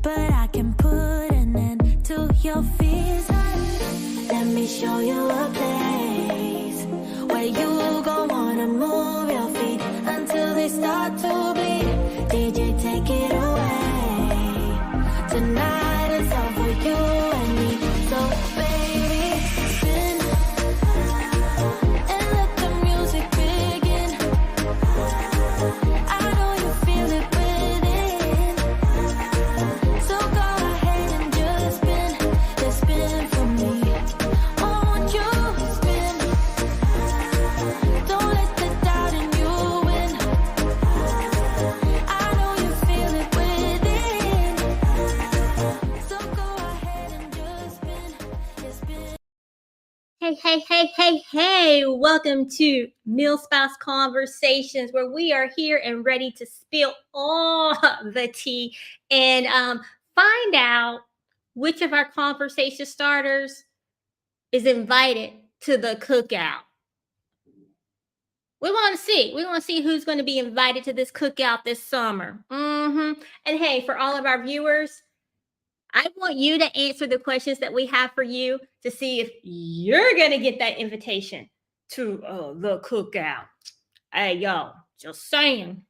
but I can put an end to your fears. Let me show you a place where you gon' wanna move your feet until they start to bleed. DJ, take it away. Tonight is all for you and me. So baby, spin and let the music begin. I know you feel it within. So go ahead and just spin for me. Won't you spin? Don't let the doubt in you win. I know you feel it within. So go ahead and just spin. Hey. Welcome to Meal Spouse Conversations, where we are here and ready to spill all the tea and find out which of our conversation starters is invited to the cookout. We want to see who's going to be invited to this cookout this summer. And hey, for all of our viewers, I want you to answer the questions that we have for you to see if you're going to get that invitation to the cookout. Hey, y'all, just saying.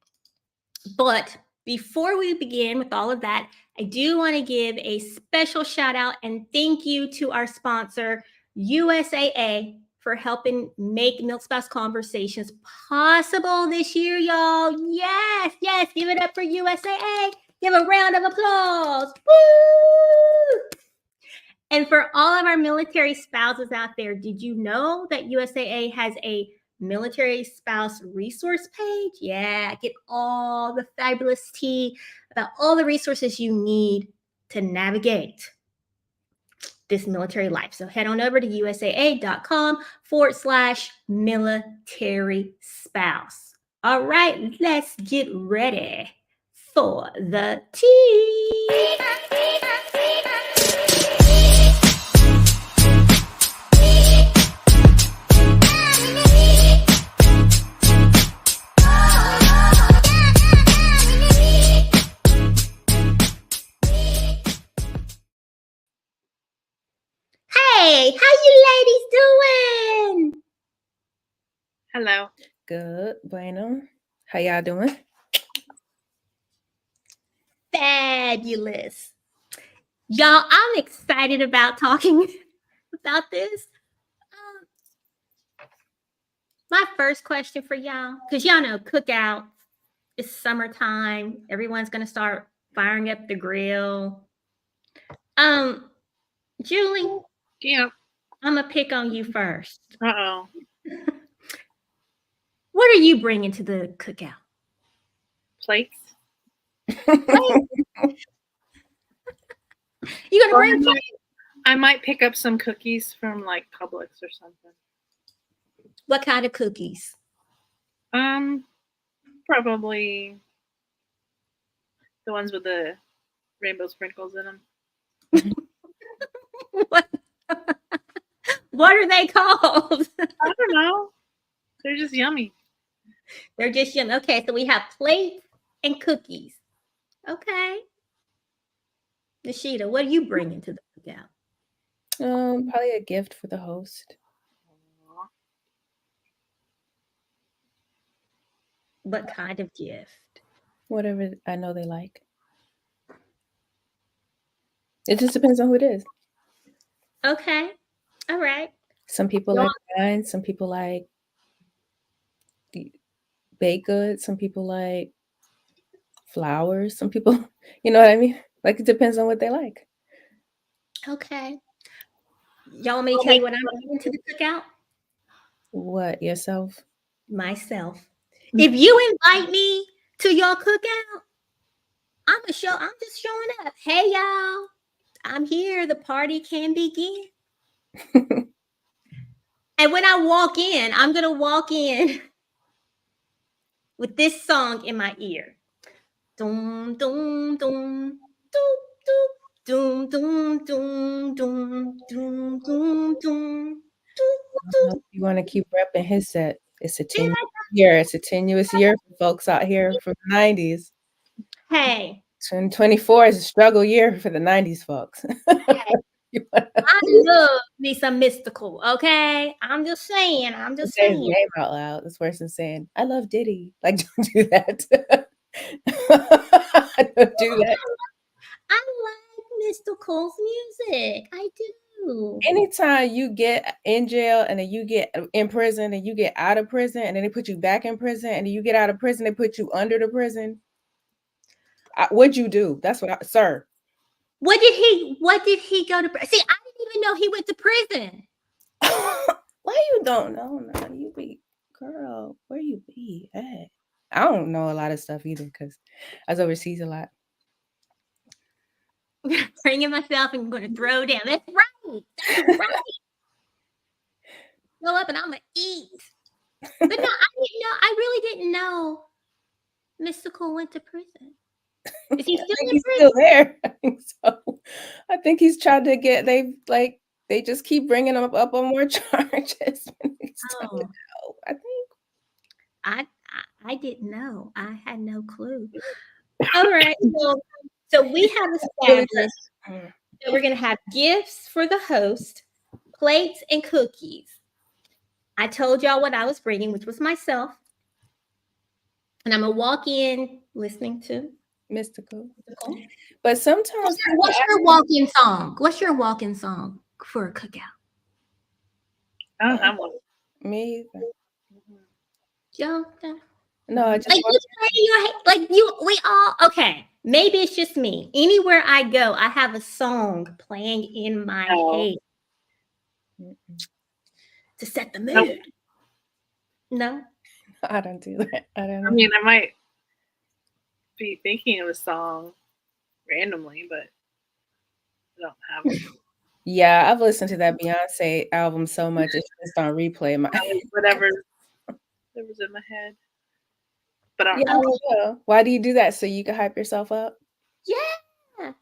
But before we begin with all of that, I do want to give a special shout out and thank you to our sponsor, USAA, for helping make Milk Spouse Conversations possible this year, y'all. Yes, give it up for USAA. Give a round of applause. Woo! And for all of our military spouses out there, did you know that USAA has a military spouse resource page? Yeah, get all the fabulous tea about all the resources you need to navigate this military life. So head on over to usaa.com/military spouse. All right, let's get ready for the tea. Hey, how you ladies doing? Hello. Good, bueno. How y'all doing? Fabulous. Y'all, I'm excited about talking about this. My first question for y'all, because y'all know Cookout, it's summertime. Everyone's going to start firing up the grill. Julie? Yeah. I'm going to pick on you first. Uh-oh. What are you bringing to the cookout? Plates. You gonna bring plates? I might pick up some cookies from like Publix or something. What kind of cookies? Probably the ones with the rainbow sprinkles in them. What are they called? I don't know. They're just yummy. They're just yummy. Okay, so we have plates and cookies. Okay. Nishita, what are you bringing to the cookout? Probably a gift for the host. What kind of gift? Whatever I know they like. It just depends on who it is. Okay. All right. Some people like wine. Some people like baked goods. Some people like flowers. Some people, you know what I mean? Like, it depends on what they like. Okay. Y'all want me to tell you what I'm bringing to the cookout? What, yourself? Myself. If you invite me to your cookout, I'm just showing up. Hey, y'all, I'm here. The party can begin. And when I walk in, I'm going to walk in with this song in my ear. Dum, dum, dum, dum, dum, dum, dum, dum, dum, dum, dum. You want to keep repping his set. It's a tenuous year. It's a tenuous year for folks out here from the 90s. Hey, 2024 is a struggle year for the 90s folks. I love me some mystical, okay? I'm just saying. Say his name out loud. That's worse than saying, I love Diddy. Like, don't do that. Don't do that. I like mystical's music. I do. Anytime you get in jail and then you get in prison and you get out of prison and then they put you back in prison and then you get out of prison, they put you under the prison. What'd you do? That's what sir. What did he go to? See, I didn't even know he went to prison. Why you don't know? No, you be girl. Where you be at? I don't know a lot of stuff either because I was overseas a lot. Bringing myself and going to throw down. That's right. That's right. Go up and I'm gonna eat. But no, I didn't know. I really didn't know Mystical went to prison. Is he still in prison? Still there. I think so. I think he's trying to get. They just keep bringing him up on more charges. Oh. I think. I didn't know. I had no clue. All right. So we have established that we're going to have gifts for the host, plates, and cookies. I told y'all what I was bringing, which was myself. And I'm going to walk in listening to Mystical. But sometimes. What's your walk-in song? What's your walk-in song for a cookout? I don't have one. Me either. Y'all? No, I just we all okay. Maybe it's just me. Anywhere I go, I have a song playing in my head to set the mood. No, I don't do that. I don't know. I mean, I might be thinking of a song randomly, but I don't have it. Yeah, I've listened to that Beyonce album so much it's just on replay. Whatever's in my head. But I don't know. Yeah. Why do you do that? So you can hype yourself up? Yeah.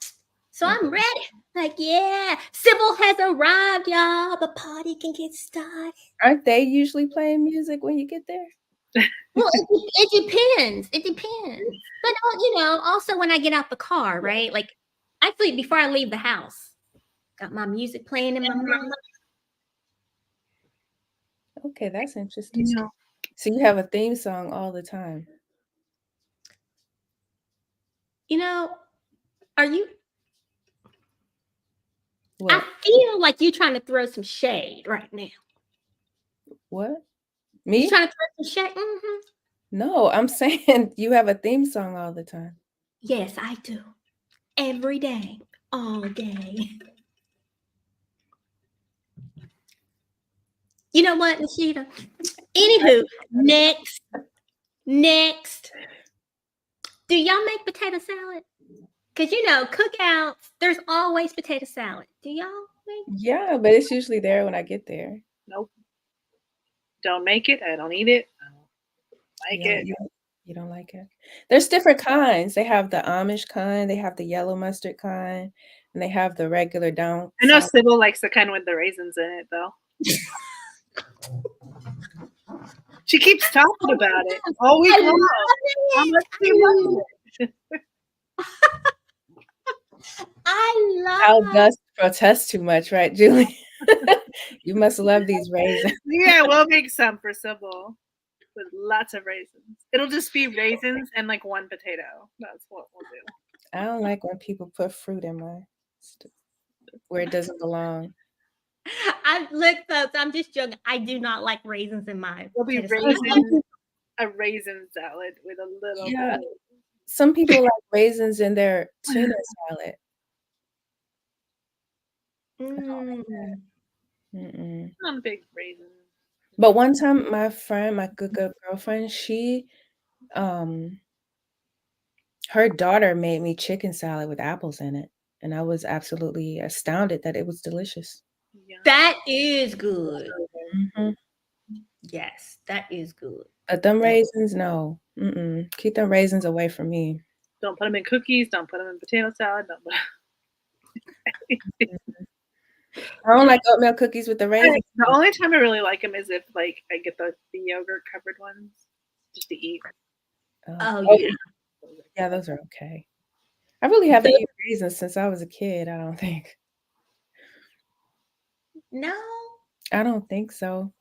So I'm ready. Like, yeah, Sybil has arrived, y'all. The party can get started. Aren't they usually playing music when you get there? Well, it depends. It depends. But also when I get out the car, right? Like, actually, before I leave the house, got my music playing in my mind. Okay, that's interesting. So you have a theme song all the time. Are you? What? I feel like you're trying to throw some shade right now. What? Me? You trying to throw some shade? Mm-hmm. No, I'm saying you have a theme song all the time. Yes, I do. Every day, all day. You know what, Nishita? Anywho, next. Do y'all make potato salad? Because cookouts, there's always potato salad. Do y'all make? Yeah, but it's usually there when I get there. Nope. Don't make it. I don't eat it. I don't like it. You don't like it? There's different kinds. They have the Amish kind, they have the yellow mustard kind, and they have the regular down. I know Sybil likes the kind with the raisins in it, though. She keeps talking about it all week long. How much she loves it. I love Al Gus protests too much, right, Julie? You must love these raisins. Yeah, we'll make some for Sybil with lots of raisins. It'll just be raisins and like one potato. That's what we'll do. I don't like when people put fruit in my where it doesn't belong. Look, folks, I'm just joking. I do not like raisins in my. There'll be raisins, a raisin salad with a little. Yeah. Some people like raisins in their tuna salad. I'm a big raisin. But one time, my good girlfriend, she, her daughter made me chicken salad with apples in it, and I was absolutely astounded that it was delicious. Yeah. That is good. Mm-hmm. Yes, that is good. But them raisins, no. Keep them raisins away from me. Don't put them in cookies. Don't put them in potato salad. I don't like oatmeal cookies with the raisins. The only time I really like them is if I get the yogurt covered ones just to eat. Oh yeah. Yeah, those are okay. I really haven't eaten raisins since I was a kid, I don't think. No. I don't think so.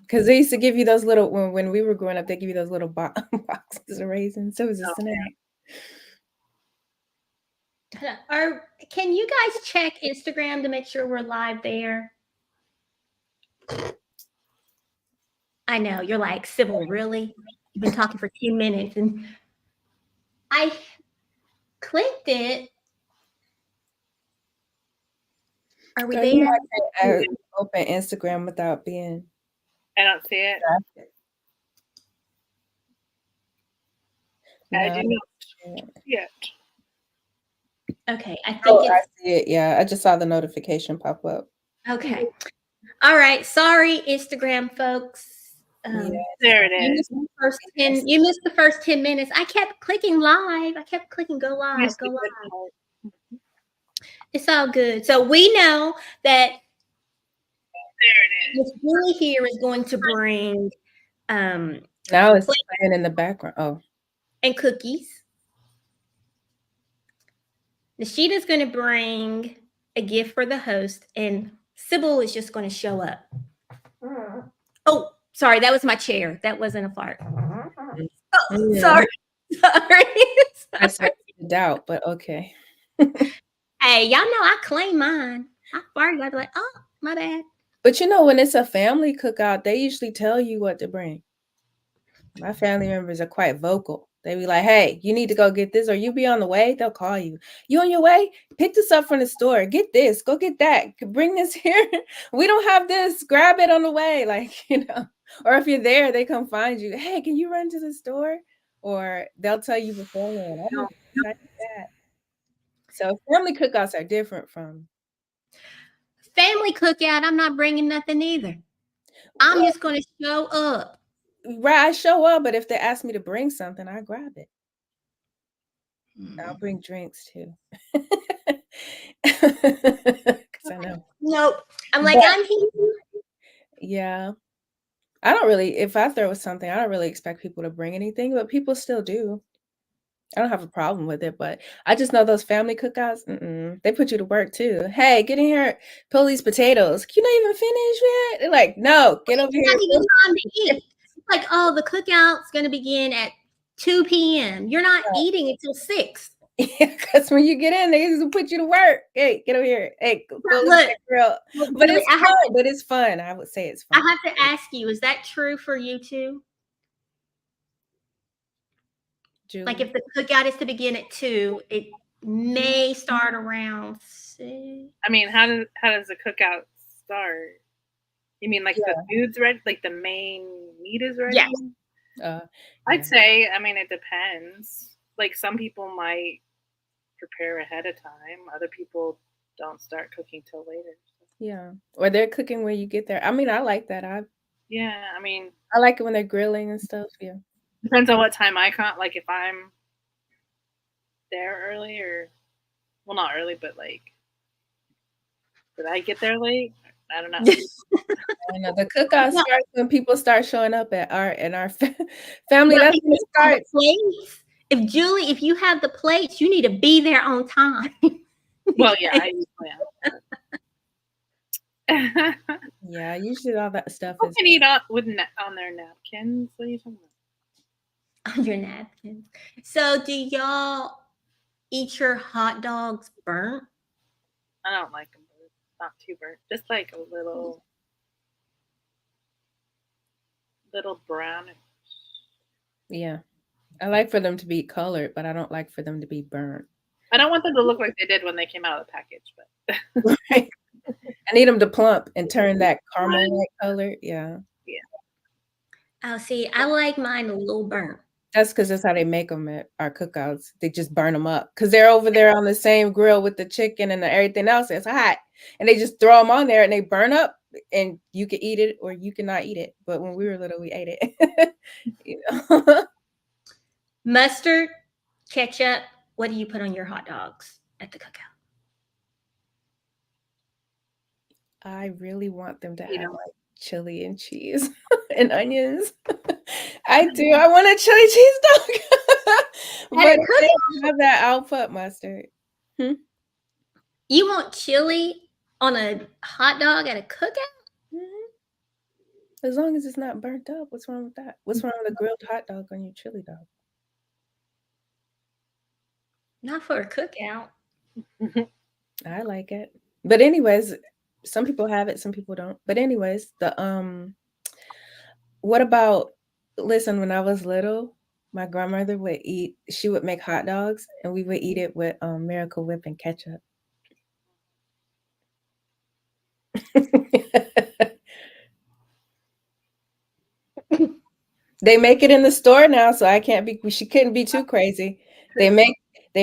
Because they used to give you those little when we were growing up, they give you those little boxes of raisins. So it was a Oh, snack. Or can you guys check Instagram to make sure we're live there? I know you're like, Sybil, really? You've been talking for 10 minutes and I clicked it. Are we Girl, you know there? I can't open Instagram without being I don't see it. distracted. I No, do not yeah. see it. Okay, I think Oh, I it's see it. Yeah, I just saw the notification pop up. okay. All right. Sorry, Instagram folks. Yeah. There it You is. missed the first 10. You missed the first 10 minutes. I kept clicking live. I kept clicking go live, Missed go the good live. part. It's all good. So we know that There it is. Miss Julie here is going to bring Now it's plate playing in the background. Oh, and cookies. Nishida's going to bring a gift for the host, and Sybil is just going to show up. Oh, sorry, that was my chair. That wasn't a fart. Oh, yeah. sorry. Sorry. I said doubt, but okay. Hey, y'all know I claim mine. I farted. I'd be like, oh, my bad. But you know, when it's a family cookout, they usually tell you what to bring. My family members are quite vocal. They be like, hey, you need to go get this, or you be on the way, they'll call you. You on your way? Pick this up from the store. Get this, go get that. Bring this here. We don't have this. Grab it on the way. Like, or if you're there, they come find you. Hey, can you run to the store? Or they'll tell you beforehand. I need that. So family cookouts are different from Family cookout, I'm not bringing nothing either. I'm just going to show up. right. I show up, but if they ask me to bring something, I grab it. I'll bring drinks too. Because I know. Nope. I'm like, I'm here. Yeah. I don't really, if I throw something, I don't really expect people to bring anything, but people still do. I don't have a problem with it, but I just know those family cookouts, they put you to work too. Hey, get in here, peel these potatoes. You not even finished yet? They're like, no, get over It's here. not even time to eat. It's like, oh, the cookout's going to begin at 2 p.m. You're not eating until 6. Because when you get in, they just put you to work. Hey, get over here. Hey, go look at that girl. But Julie, it's fun. But it's fun. I would say it's fun. I have to ask you, is that true for you too? Julie. Like if the cookout is to begin at 2, it may start around 6. I mean, how does the cookout start? You mean like the food's ready, like the main meat is ready? Yes. I'd say, I mean, it depends. Like some people might prepare ahead of time. Other people don't start cooking till later. Yeah. Or they're cooking when you get there. I mean, I like that. I mean, I like it when they're grilling and stuff. Yeah. Depends on what time I come. Like if I'm there early or, well, not early, but like, did I get there late? I don't know. I know the cookout starts when people start showing up at our family. That's when it starts. If Julie, if you have the plates, you need to be there on time. Well, yeah, I usually am. Yeah, usually all that stuff You is. can eat on their napkins. What are you talking about? On your napkins. So, do y'all eat your hot dogs burnt? I don't like them burnt. Not too burnt. Just like a little brownish. Yeah, I like for them to be colored, but I don't like for them to be burnt. I don't want them to look like they did when they came out of the package, but Right. I need them to plump and turn that caramel color. Yeah. Oh, see, I like mine a little burnt. That's because that's how they make them at our cookouts. They just burn them up because they're over there on the same grill with the chicken and everything else. It's hot, and they just throw them on there and they burn up. And you can eat it or you cannot eat it. But when we were little, we ate it. Mustard, ketchup. What do you put on your hot dogs at the cookout? I really want them to have like chili and cheese and onions. I do. I want a chili cheese dog. But At a they cookout, don't have that output mustard. you want chili on a hot dog at a cookout? Mhm. As long as it's not burnt up, what's wrong with that? What's wrong with a grilled hot dog on your chili dog? Not for a cookout. I like it. But anyways, some people have it, some people don't. But anyways, what about, listen, when I was little, my grandmother she would make hot dogs and we would eat it with Miracle Whip and ketchup. They make it in the store now, so she couldn't be too crazy. They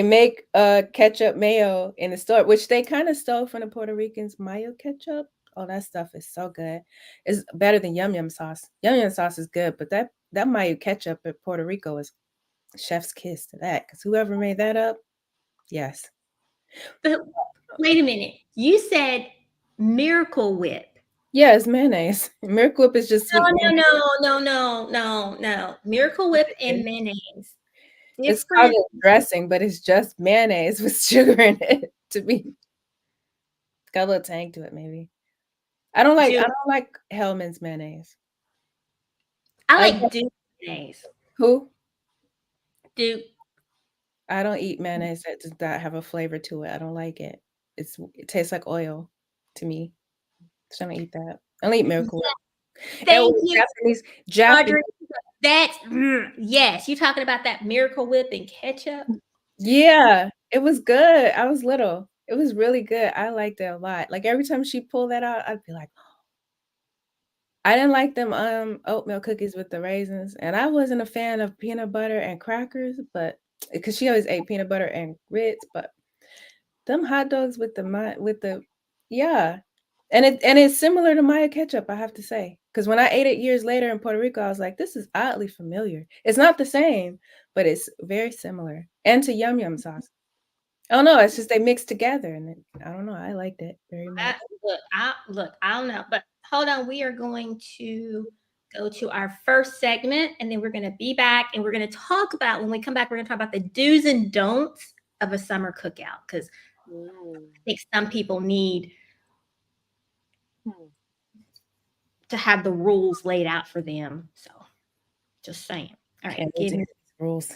make ketchup mayo in the store, which they kind of stole from the Puerto Ricans, mayo ketchup. Oh, that stuff is so good. It's better than yum yum sauce. Yum yum sauce is good, but that mayo ketchup at Puerto Rico is chef's kiss to that, because whoever made that up, yes. But wait a minute. You said Miracle Whip. Yeah, it's mayonnaise. Miracle Whip is just sweet mayonnaise. No. Miracle Whip and mayonnaise. It's called Different. a dressing, but it's just mayonnaise with sugar in it. To me, it's got a little tang to it, maybe. I don't like Hellman's mayonnaise. I like Duke mayonnaise. Who? Duke. I don't eat mayonnaise that does not have a flavor to it. I don't like it. It tastes like oil to me. So I don't eat that. I don't eat Miracle Whip. Thank you, Japanese. Audrey. That's yes. You talking about that Miracle Whip and ketchup? Yeah, it was good. I was little. It was really good. I liked it a lot. Like every time she pulled that out, I'd be like, I didn't like them oatmeal cookies with the raisins, and I wasn't a fan of peanut butter and crackers, but because she always ate peanut butter and grits, but them hot dogs with the yeah, and it's similar to Maya ketchup, I have to say, because when I ate it years later in Puerto Rico, I was like, this is oddly familiar. It's not the same, but it's very similar, and to yum yum sauce. Oh no, it's just they mixed together, and I don't know. I liked it very much. I don't know, but hold on. We are going to go to our first segment, and then we're going to be back, and we're going to talk about, when we come back, we're going to talk about the do's and don'ts of a summer cookout, because I think some people need to have the rules laid out for them. So, just saying. All right, give me rules.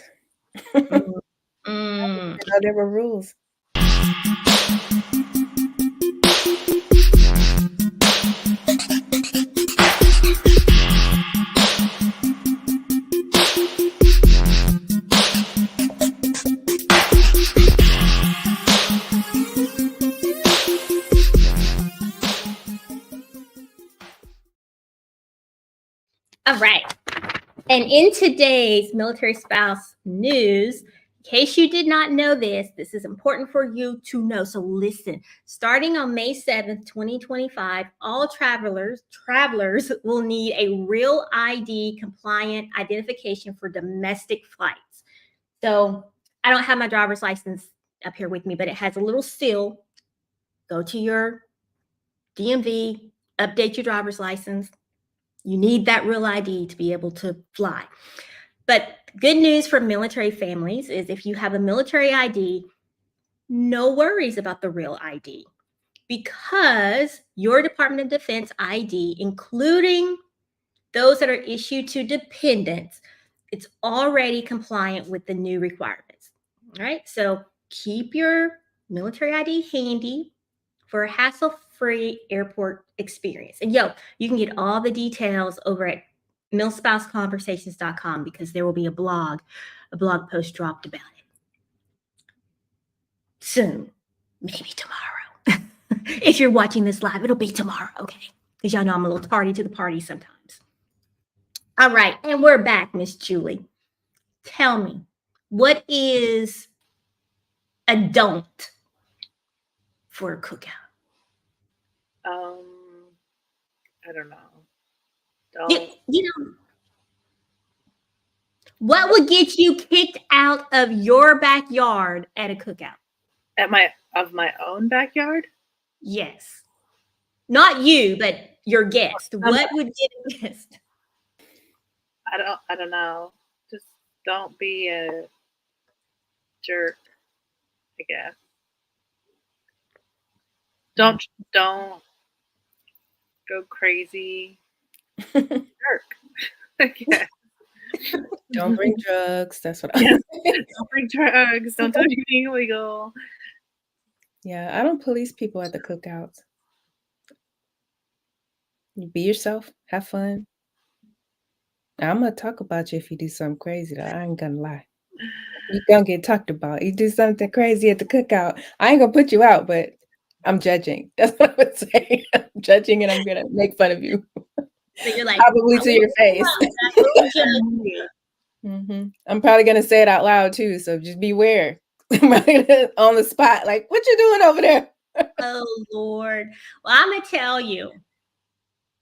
Mm. There were rules. All right. And in today's military spouse news, in case you did not know this is important for you to know. So listen, starting on May 7th, 2025, all travelers will need a real ID compliant identification for domestic flights. So I don't have my driver's license up here with me, but it has a little seal. Go to your DMV, update your driver's license. You need that real ID to be able to fly. But good news for military families is if you have a military ID, no worries about the real ID, because your Department of Defense ID, including those that are issued to dependents, it's already compliant with the new requirements. All right, so keep your military ID handy for a hassle-free airport experience. And you can get all the details over at millspouseconversations.com, because there will be a blog post dropped about it soon, maybe tomorrow. If you're watching this live, it'll be tomorrow, okay? Because y'all know I'm a little tardy to the party sometimes. All right, and we're back, Miss Julie. Tell me, what is a don't for a cookout? I don't know. What would get you kicked out of your backyard at a cookout? Of my own backyard? Yes. Not you, but your guest. What would get a guest? I don't know. Just don't be jerk, I guess. Don't go crazy. Jerk. I guess. Don't bring drugs. That's what Yeah. I'm saying. Don't bring drugs. Don't do anything illegal. Yeah, I don't police people at the cookouts. You be yourself, have fun. I'm gonna talk about you if you do something crazy, though. I ain't gonna lie. You gonna get talked about. You do something crazy at the cookout. I ain't gonna put you out, but I'm judging. That's what I would say. I'm judging and I'm gonna make fun of you. So you're like, Probably I to your won't face. judge you, but I will judge you. I'm probably gonna say it out loud too, so just beware. On the spot, like, what you doing over there? Oh Lord. Well, I'm gonna tell you.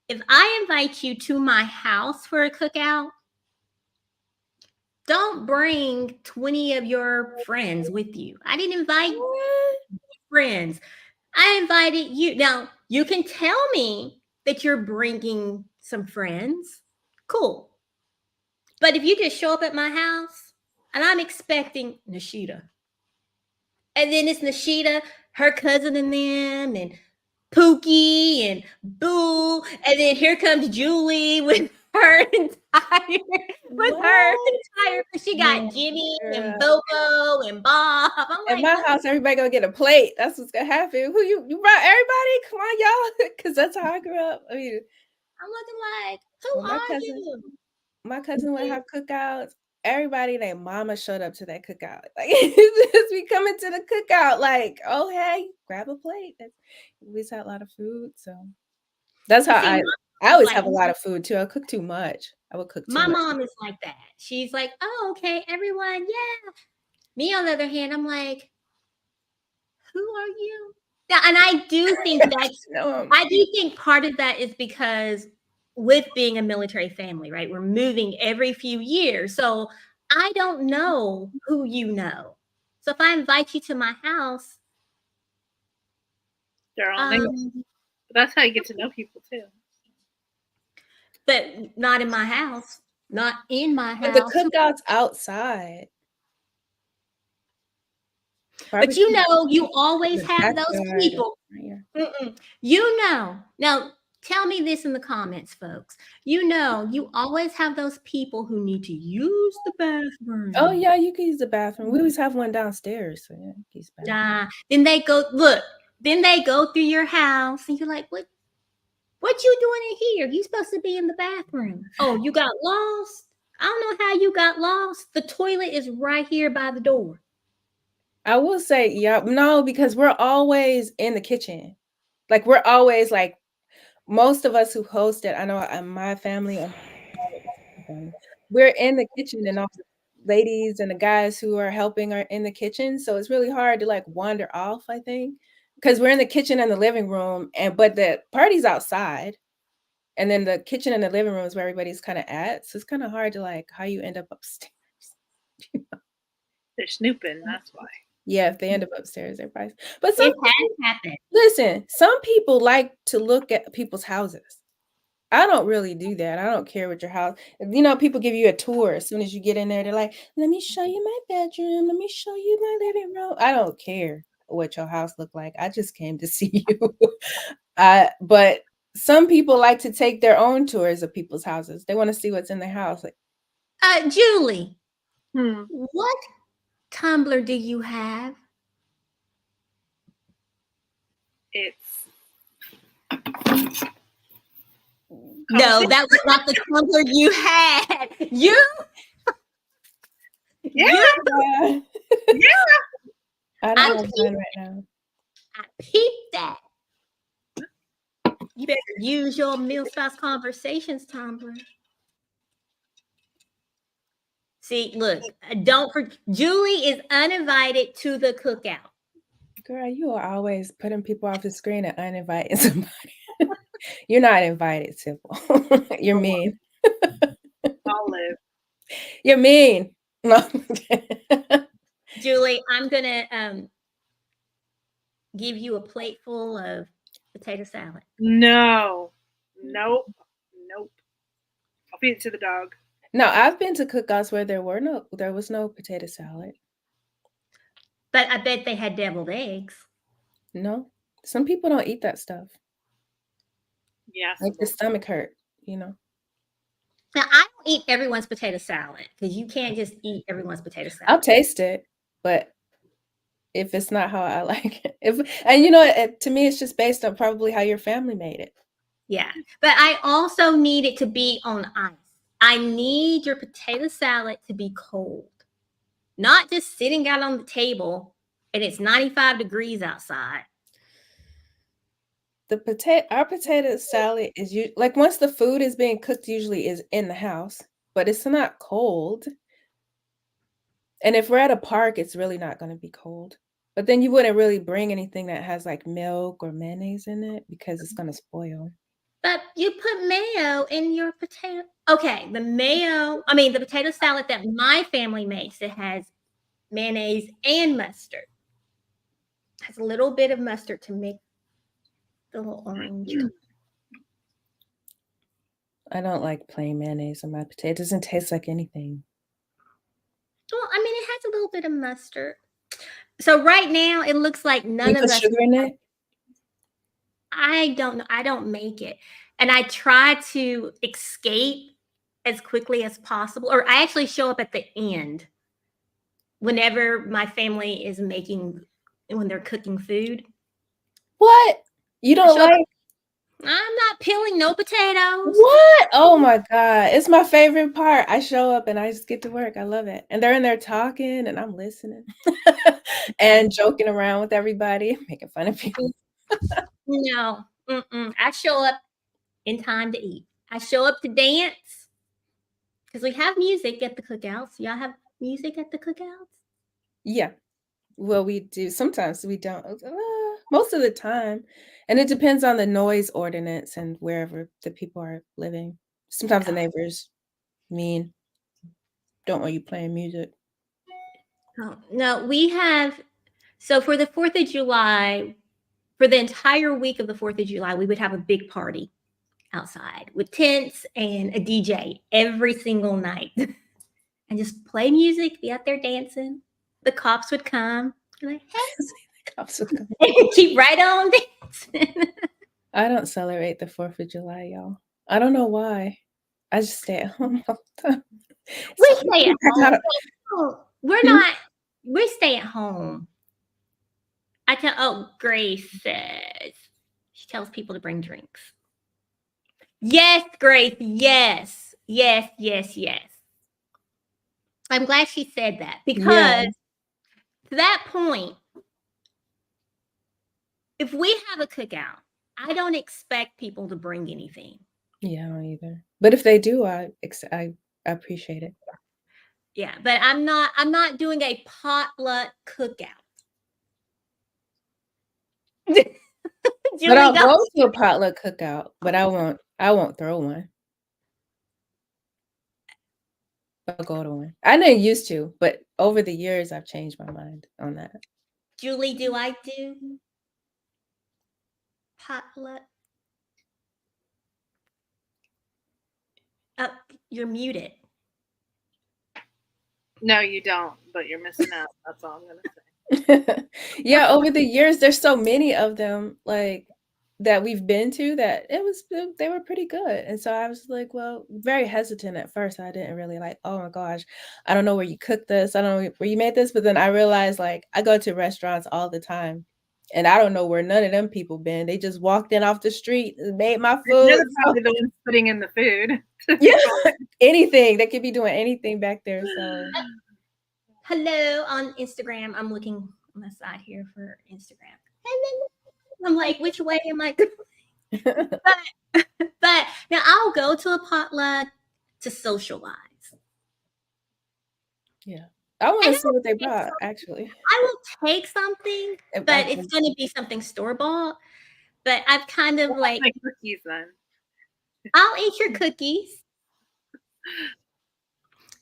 If I invite you to my house for a cookout, don't bring 20 of your friends with you. I didn't invite friends. I invited you. Now, you can tell me that you're bringing some friends. Cool. But if you just show up at my house and I'm expecting Nashita, and then it's Nashita, her cousin, and them, and Pookie and Boo, and then here comes Julie with her entire she got Jimmy and Bobo and Bob. I'm At like, my house, everybody gonna get a plate. That's what's gonna happen. Who you brought everybody? Come on, y'all, because that's how I grew up. I mean, I'm looking like, who well, are you? my cousin would have cookouts. Everybody, their mama showed up to that cookout. Like, it's just we coming to the cookout. Like, oh hey, grab a plate. We always had a lot of food, so that's how See, I always like, have a lot of food too. I cook too much. I would cook too my much. mom is like that. She's like, oh, okay, everyone, yeah. Me, on the other hand, I'm like, who are you? Yeah, and I do think that's I do think part of that is because with being a military family, right? We're moving every few years. So I don't know who you know. So if I invite you to my house, They're all names. But that's how you get to know people too. but not in my house. Not in my But the house. cookouts outside. But you know, you always The have those backyard. people. You know. Now, tell me this in the comments, folks. You know, you always have those people who need to use the bathroom. Oh yeah, you can use the bathroom. We always have one downstairs, so yeah, you can use the bathroom. Then they go look. Then they go through your house, and you're like, What you doing in here? You supposed to be in the bathroom. Oh, you got lost. I don't know how you got lost. The toilet is right here by the door. I will say, yeah, no, because we're always in the kitchen. Like we're always like most of us who host it. I know my family, we're in the kitchen, and all the ladies and the guys who are helping are in the kitchen. So it's really hard to like wander off. I think because we're in the kitchen and the living room, but the party's outside, and then the kitchen and the living room is where everybody's kind of at. So it's kind of hard to like how you end up upstairs. They're snooping, that's why. Yeah, if they end up upstairs, everybody's. But It has happened. listen, some people like to look at people's houses. I don't really do that. I don't care what your house. You know, people give you a tour as soon as you get in there. They're like, "Let me show you my bedroom. Let me show you my living room." I don't care what your house look like. I just came to see you. But some people like to take their own tours of people's houses. They want to see what's in their house. Like, Julie, what tumbler do you have? It's No, that was not the tumbler you had. yeah. I don't have one right now. I peeped that. You better use your Meal Spouse Conversations tumbler. See, look, don't forget, Julie is uninvited to the cookout. Girl, you are always putting people off the screen and uninviting somebody. You're not invited, Sybil. You're mean. I'll live. You're mean. No. Julie, I'm gonna give you a plate full of potato salad. No. Nope. I'll feed it to the dog. No, I've been to cookouts where there was no potato salad. But I bet they had deviled eggs. No, some people don't eat that stuff. Yeah. Like the stomach hurt, you know. Now, I don't eat everyone's potato salad because you can't just eat everyone's potato salad. I'll taste it, but if it's not how I like it, and you know, to me, it's just based on probably how your family made it. Yeah, but I also need it to be on ice. I need your potato salad to be cold, not just sitting out on the table and it's 95 degrees outside. Our potato salad is like once the food is being cooked, usually is in the house, but it's not cold. And if we're at a park, it's really not going to be cold. But then you wouldn't really bring anything that has like milk or mayonnaise in it because it's going to spoil. But you put mayo in your potato. Okay, the potato salad that my family makes, it has mayonnaise and mustard. It has a little bit of mustard to make the little orange. I don't like plain mayonnaise on my potato. It doesn't taste like anything. Well, I mean, it has a little bit of mustard. So right now, it looks like none You of put us. sugar in it? I don't know. I don't make it. And I try to escape as quickly as possible. Or I actually show up at the end whenever my family is when they're cooking food. What? You don't like? I'm not peeling no potatoes. What? Oh my God. It's my favorite part. I show up and I just get to work. I love it. And they're in there talking and I'm listening and joking around with everybody, making fun of people. No. I show up in time to eat. I show up to dance because we have music at the cookouts. Y'all have music at the cookouts? Yeah. Well, we do. Sometimes we don't. Most of the time. And it depends on the noise ordinance and wherever the people are living. Sometimes the neighbors don't want you playing music. Oh, no, we have. So for the 4th of July, for the entire week of the 4th of July, we would have a big party outside with tents and a DJ every single night and just play music, be out there dancing. The cops would come. Like, hey. The cops would come. Keep right on dancing. I don't celebrate the 4th of July, y'all. I don't know why. I just stay at home all the time. We stay at home. We stay at home. Grace says, she tells people to bring drinks. Yes, Grace, yes. I'm glad she said that because to that point, if we have a cookout, I don't expect people to bring anything. Yeah, I don't either. But if they do, I appreciate it. Yeah, but I'm not doing a potluck cookout. But I'll go to a potluck cookout, but I won't throw one. I'll go to one. I didn't used to, but over the years I've changed my mind on that. Julie, do I do potluck? Oh, you're muted. No, you don't, but you're missing out. That's all I'm gonna say. Yeah, over the years, there's so many of them like that we've been to that they were pretty good. And so I was like, well, very hesitant at first. I didn't really like, oh my gosh, I don't know where you cooked this. I don't know where you made this. But then I realized like I go to restaurants all the time and I don't know where none of them people been. They just walked in off the street and made my food. They're probably the ones putting in the food. Yeah, anything. They could be doing anything back there. So hello on Instagram. I'm looking on the side here for Instagram. I'm like, which way am I going? but now I'll go to a potluck to socialize. Yeah. I want to see what they brought, actually. I will take something, but it's going to be something store-bought. But I've kind of like cookies then. I'll eat your cookies.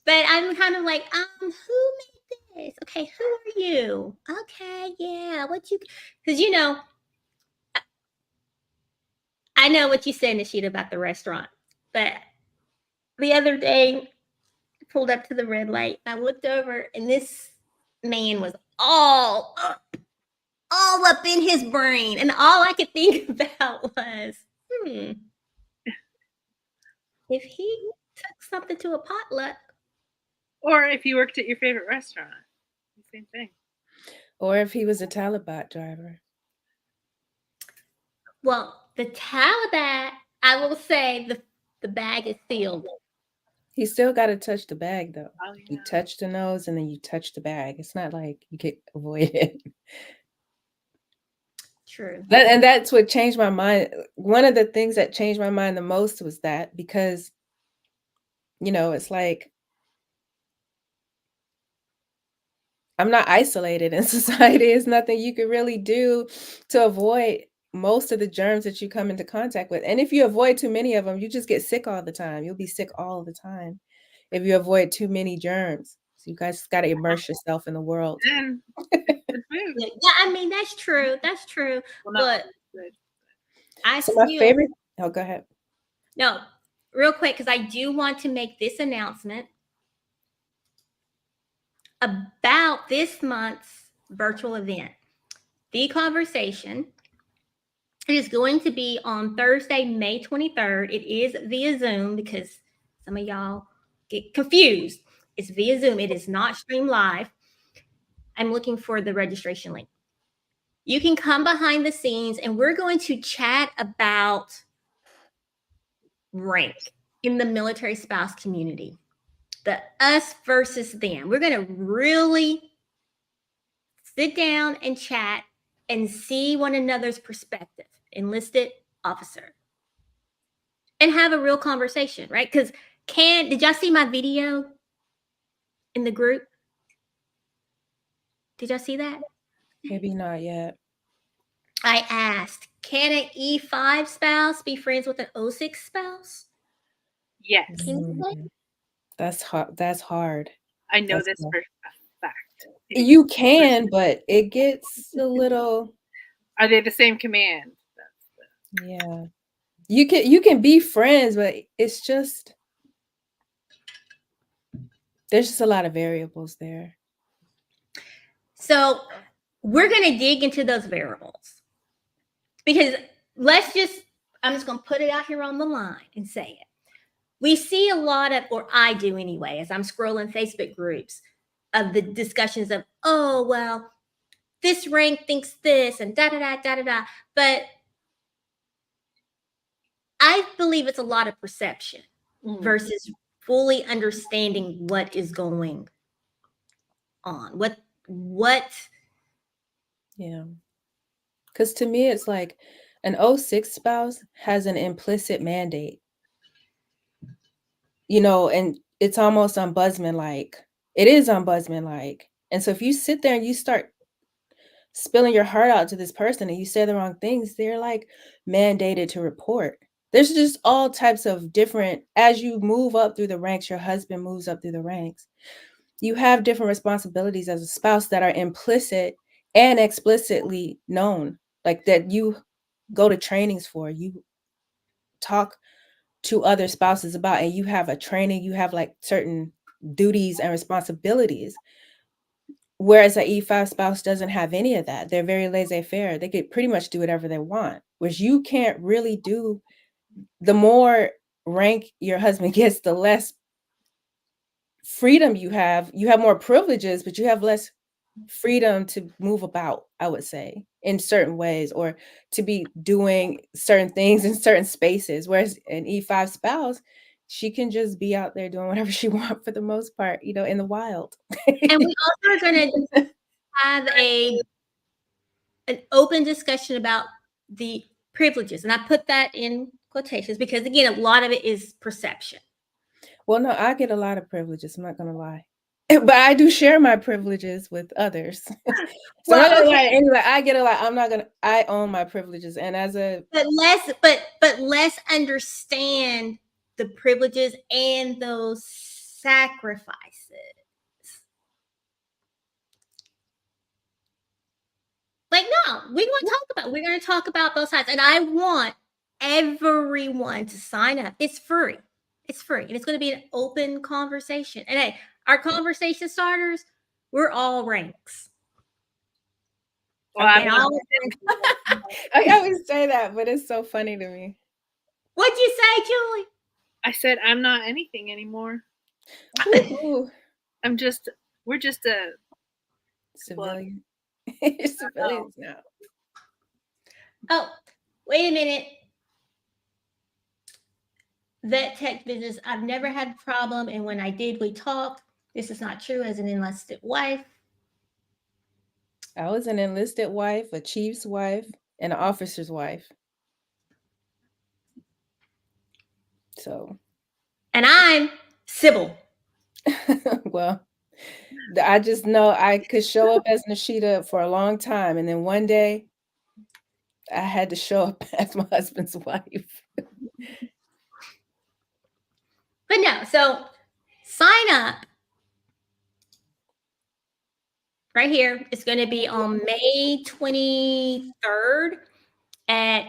But I'm kind of like, who made this? Okay, who are you? Okay, yeah, because I know what you said, Nishita, about the restaurant. But the other day, I pulled up to the red light. I looked over, and this man was all up in his brain. And all I could think about was, if he took something to a potluck. Or if you worked at your favorite restaurant. Same thing. Or if he was a Taliban driver. Well, the Taliban, I will say the bag is sealed. You still got to touch the bag, though. Oh, yeah. You touch the nose and then you touch the bag. It's not like you can avoid it. True. And that's what changed my mind. One of the things that changed my mind the most was that, because, it's like I'm not isolated in society. It's nothing you could really do to avoid most of the germs that you come into contact with. And if you avoid too many of them, you just get sick all the time. You'll be sick all the time if you avoid too many germs. So you guys got to immerse yourself in the world. And good food. Yeah, I mean, that's true. That's true. Well, But good. I So still my favorite. Oh, go ahead. no, real quick, because I do want to make this announcement about this month's virtual event. The Conversation is going to be on Thursday, May 23rd. It is via Zoom because some of y'all get confused. It's via Zoom. It is not streamed live. I'm looking for the registration link. You can come behind the scenes and we're going to chat about rank in the military spouse community. The us versus them. We're going to really sit down and chat and see one another's perspective, enlisted officer, and have a real conversation, right? Because did y'all see my video in the group? Did y'all see that? Maybe not yet. I asked, can an E5 spouse be friends with an O6 spouse? Yes. That's hard. That's hard. I know That's this hard. for a fact. You can, but it gets a little. Are they the same command? Yeah. You can be friends, but it's just there's just a lot of variables there. So we're going to dig into those variables because I'm just going to put it out here on the line and say it. We see a lot of, or I do anyway, as I'm scrolling Facebook groups of the discussions of, oh, well, this rank thinks this and da-da-da. But I believe it's a lot of perception versus fully understanding what is going on. What? Yeah. Because to me, it's like an O6 spouse has an implicit mandate, and it's almost ombudsman-like. It is ombudsman-like. And so if you sit there and you start spilling your heart out to this person and you say the wrong things, they're like mandated to report. There's just all types of different, as you move up through the ranks, your husband moves up through the ranks. You have different responsibilities as a spouse that are implicit and explicitly known, like that you go to trainings for, you talk to other spouses about, and you have a training, you have like certain duties and responsibilities. Whereas an E5 spouse doesn't have any of that. They're very laissez-faire. They could pretty much do whatever they want, which you can't really do. The more rank your husband gets, the less freedom you have. You have more privileges, but you have less freedom to move about, I would say, in certain ways, or to be doing certain things in certain spaces. Whereas an E5 spouse, she can just be out there doing whatever she wants for the most part, in the wild. And we also are going to have an open discussion about the privileges. And I put that in quotations because, again, a lot of it is perception. Well, no, I get a lot of privileges. I'm not going to lie. But I do share my privileges with others. So well, I'm not gonna lie. Anyway, I get a lot. I own my privileges. And as a but let's understand the privileges and those sacrifices. Like, no, we're going to talk about those sides. And I want everyone to sign up. It's free. It's free. And it's going to be an open conversation. And hey, our conversation starters, we're all ranks. Well, Okay. I'm And not. all I always say that, but it's so funny to me. what'd you say, Julie? I said I'm not anything anymore. Ooh, I'm just. We're just a. civilian. You're civilians now. Oh, wait a minute. Vet tech business, I've never had a problem. And when I did, we talked. This is not true as an enlisted wife. I was an enlisted wife, a chief's wife, and an officer's wife. So, And I'm Sybil. well, I just know I could show up as Nashida for a long time, and then one day I had to show up as my husband's wife. But no, so sign up right here. It's going to be on May 23rd at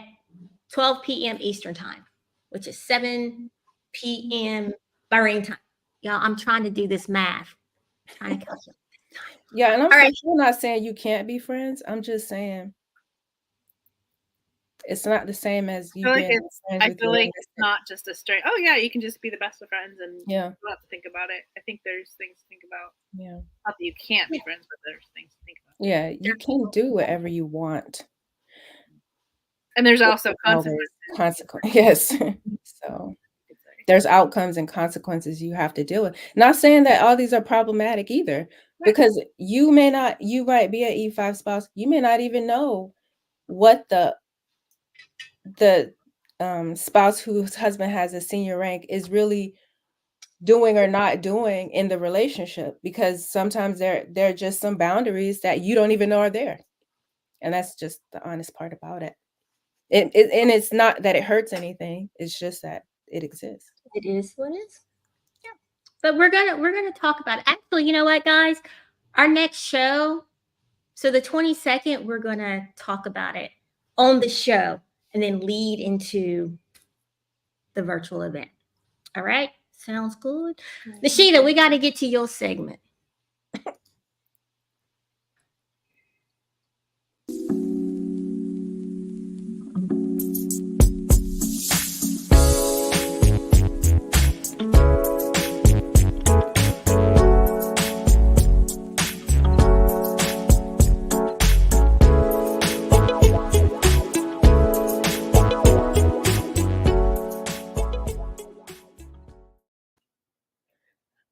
12 p.m. Eastern time, which is 7 p.m. Bahrain time. Y'all, I'm trying to do this math. Trying to calculate. Yeah, and I'm All for right. sure not saying you can't be friends. I'm just saying it's not the same as I you feel like being it's. friends I with feel your like it's not just a straight. Oh yeah, you can just be the best of friends and Yeah, not have to think about it. I think there's things to think about. yeah. Not that you can't be friends, but there's things to think about. Yeah, you can do whatever you want. And there's But also there's always consequences. Yes. So there's outcomes and consequences you have to deal with. Not saying that all these are problematic either, because you might be an E5 spouse, you may not even know what the spouse whose husband has a senior rank is really doing or not doing in the relationship, because sometimes there are just some boundaries that you don't even know are there. And that's just the honest part about it. And it's not that it hurts anything. It's just that it exists. It is what it is. Yeah. But we're gonna talk about it. Actually, you know what, guys? Our next show, so the 22nd, we're gonna talk about it on the show and then lead into the virtual event. All right? Sounds good. Nashida, we got to get to your segment.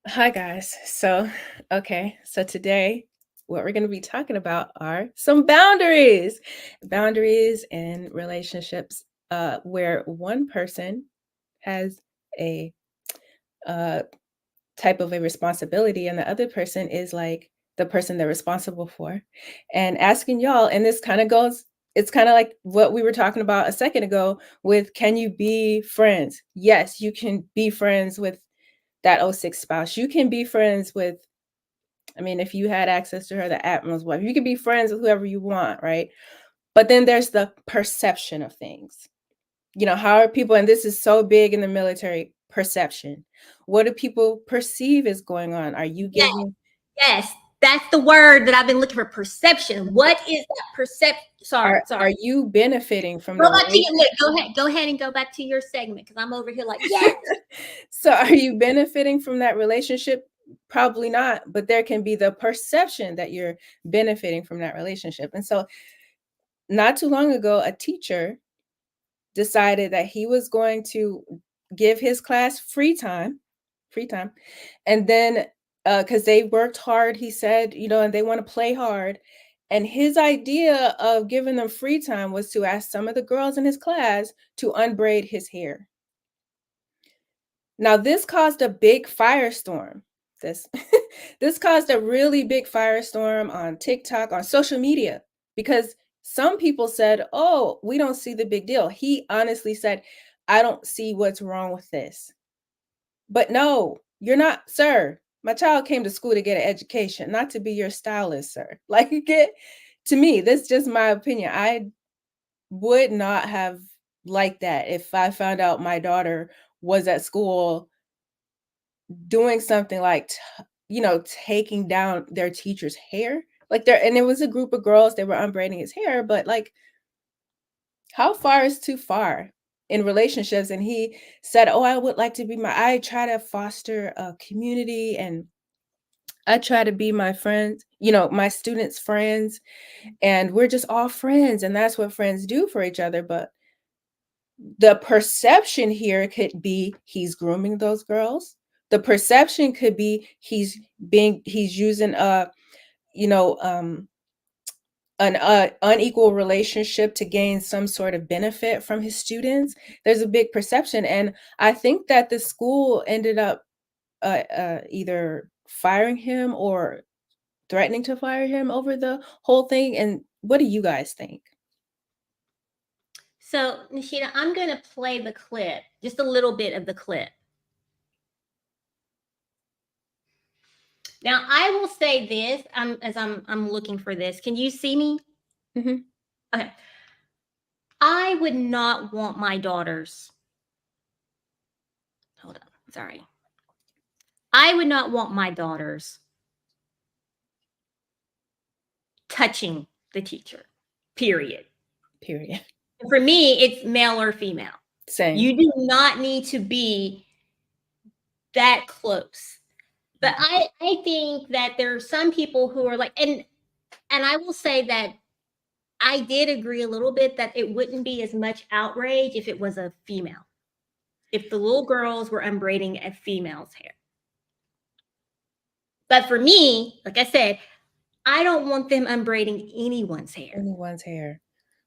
Hi guys. So today what we're going to be talking about are some boundaries in relationships, where one person has a type of a responsibility and the other person is like the person they're responsible for. And asking y'all, and this kind of goes, it's kind of like what we were talking about a second ago with, can you be friends? Yes, you can be friends with that 06 spouse. You can be friends with, I mean, if you had access to her, the admiral's wife, you can be friends with whoever you want, right? But then there's the perception of things. You know, how are people, and this is so big in the military, perception. What do people perceive is going on? Are you giving? Yes, that's the word that I've been looking for. Perception. What is that perception? Sorry. Are you benefiting from Go the back to your, relationship? go ahead and go back to your segment, because I'm over here like, yes. So are you benefiting from that relationship? Probably not, but there can be the perception that you're benefiting from that relationship. And so not too long ago, a teacher decided that he was going to give his class free time. And then because they worked hard, he said, you know, and they want to play hard. And his idea of giving them free time was to ask some of the girls in his class to unbraid his hair. Now, this caused a big firestorm. This caused a really big firestorm on TikTok, on social media, because some people said, oh, we don't see the big deal. He honestly said, I don't see what's wrong with this. But no, you're not, sir. My child came to school to get an education, not to be your stylist, sir. Like, to me, that's just my opinion. I would not have liked that if I found out my daughter was at school doing something like, taking down their teacher's hair. Like and it was a group of girls, they were unbraiding his hair, but like, how far is too far in relationships? And he said, oh, I try to foster a community, and I try to be my friends, my students' friends, and we're just all friends. And that's what friends do for each other. But the perception here could be he's grooming those girls. The perception could be he's using an unequal relationship to gain some sort of benefit from his students. There's a big perception, and I think that the school ended up either firing him or threatening to fire him over the whole thing. And what do you guys think? So, Nishita, I'm going to play the clip, just a little bit of the clip. Now, I will say this, as I'm looking for this. Can you see me? Mm-hmm. Okay. I would not want my daughters. Hold on. Sorry. I would not want my daughters touching the teacher. Period. For me, it's male or female. Same. You do not need to be that close. But I think that there are some people who are like, and I will say that I did agree a little bit that it wouldn't be as much outrage if it was a female. If the little girls were unbraiding a female's hair. But for me, like I said, I don't want them unbraiding anyone's hair.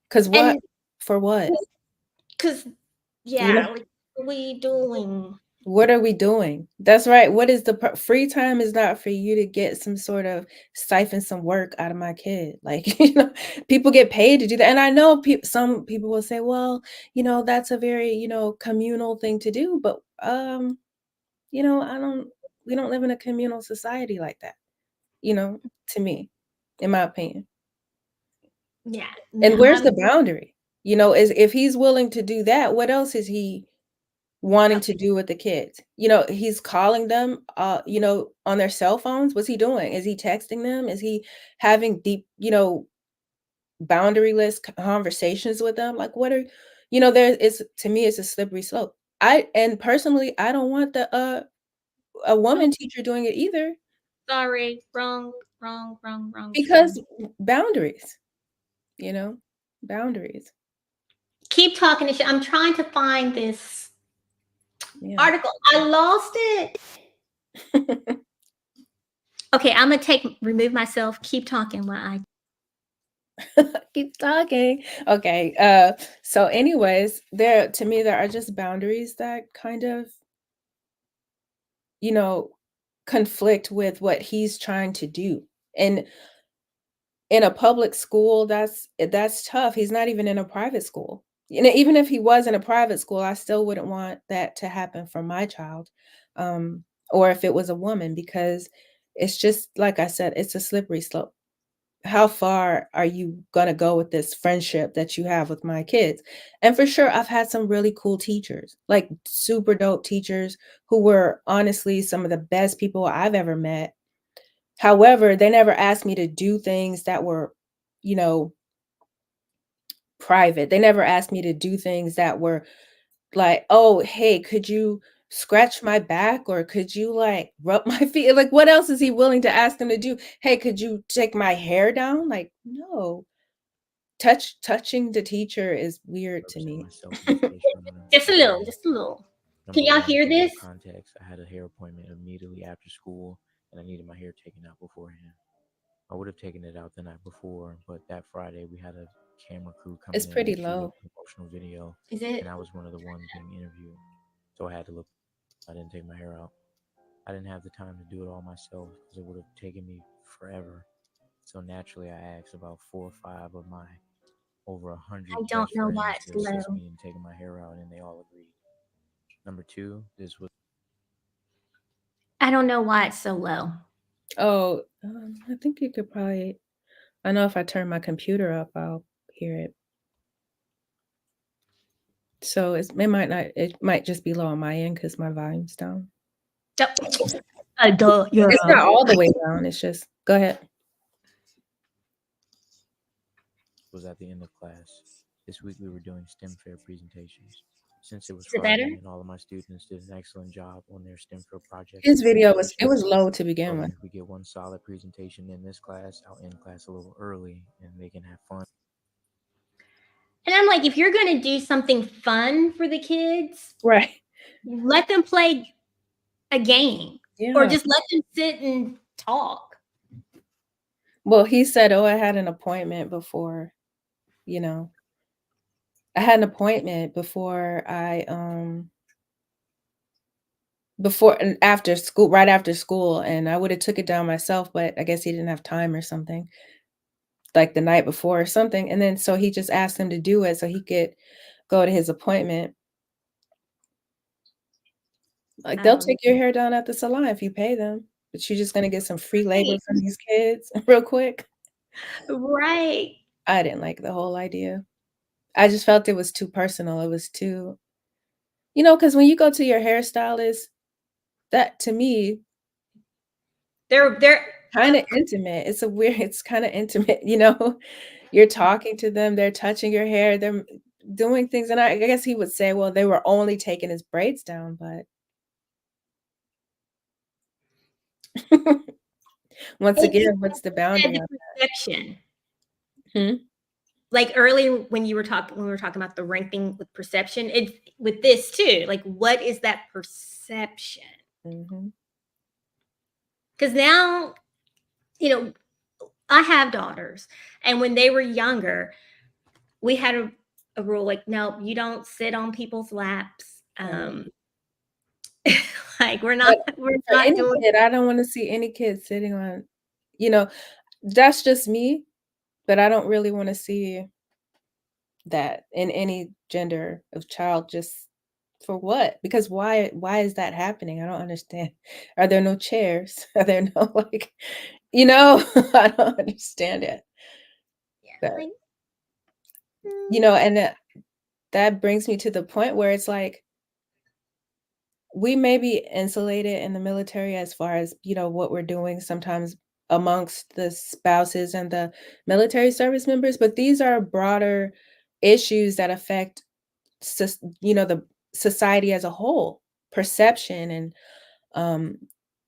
Because what? For what? Because, yeah, like, what are we doing? What are we doing? That's right. What is the free time? Is not for you to get some sort of siphon some work out of my kid. Like, people get paid to do that. And I know some people will say, well, that's a very, communal thing to do. But, we don't live in a communal society like that, to me, in my opinion. Yeah. And where's the boundary? If he's willing to do that, what else is he wanting to do with the kids? He's calling them, on their cell phones. What's he doing? Is he texting them? Is he having deep, boundaryless conversations with them? Like, what are, to me, it's a slippery slope. Personally, I don't want a woman teacher doing it either. Sorry, wrong. Because boundaries, boundaries. Keep talking. I'm trying to find this article. I lost it. Okay, I'm gonna remove myself. Keep talking while I keep talking. Okay. So anyways, to me, there are just boundaries that kind of, conflict with what he's trying to do. And in a public school, that's tough. He's not even in a private school. Even if he was in a private school, I still wouldn't want that to happen for my child. Or if it was a woman, because it's just, like I said, it's a slippery slope. How far are you going to go with this friendship that you have with my kids? And for sure, I've had some really cool teachers, like super dope teachers who were honestly some of the best people I've ever met. However, they never asked me to do things that were, private. They never asked me to do things that were like, oh, hey, could you scratch my back, or could you like rub my feet? Like, what else is he willing to ask them to do? Hey, could you take my hair down? Like, no. Touching the teacher is weird to me. Just a little. Can y'all hear this? Context, I had a hair appointment immediately after school, and I needed my hair taken out beforehand. I would have taken it out the night before, but that Friday we had a camera crew coming in. It's pretty low. Promotional video. Is it? And I was one of the ones being interviewed, so I had to look. I didn't take my hair out. I didn't have the time to do it all myself because it would have taken me forever. So naturally, I asked about 4 or 5 of my over 100 I don't know why to assist me in taking my hair out, and they all agreed. Number 2, this was. I don't know why it's so low. Oh, I think you could probably. I know if I turn my computer up, I'll hear it. So it might just be low on my end because my volume's down. It's not all the way down. It's just, go ahead. was at the end of class. This week we were doing STEM fair presentations. Since it was Is it better? Friday and all of my students did an excellent job on their STEM fair projects His and video presentations, was low to begin told with. them if we get one solid presentation in this class, I'll end class a little early and they can have fun. And I'm like, if you're going to do something fun for the kids, Right. let them play a game or Yeah. just let them sit and talk. Well, he said, "Oh, I had an appointment before, you know, I had an appointment before before and after school, right after school, and I would have took it down myself, but I guess he didn't have time or something, like the night before or something. And then so he just asked him to do it so he could go to his appointment. Like they'll take your hair down at the salon if you pay them, but you're just gonna get some free labor Right. from these kids real quick." Right. I didn't like the whole idea. I just felt it was too personal. It was too, because when you go to your hairstylist, that to me, They're kind of intimate. It's kind of intimate, You're talking to them, they're touching your hair, they're doing things. And I guess he would say, well, they were only taking his braids down, but once again, what's the boundary the on perception. Hmm? Like earlier when we were talking about the rank thing with perception, it's with this too. Like, what is that perception? Mhm. Because now, I have daughters, and when they were younger, we had a rule like, no, you don't sit on people's laps. Like we're But for not any doing. kid, I don't want to see any kid sitting on, you know, that's just me, but I don't really want to see that in any gender of child. Just for what? Because why is that happening? I don't understand. Are there no chairs? Are there no I don't understand it. Yeah, But like, and that brings me to the point where it's like we may be insulated in the military as far as, what we're doing sometimes amongst the spouses and the military service members, but these are broader issues that affect the society as a whole, perception and um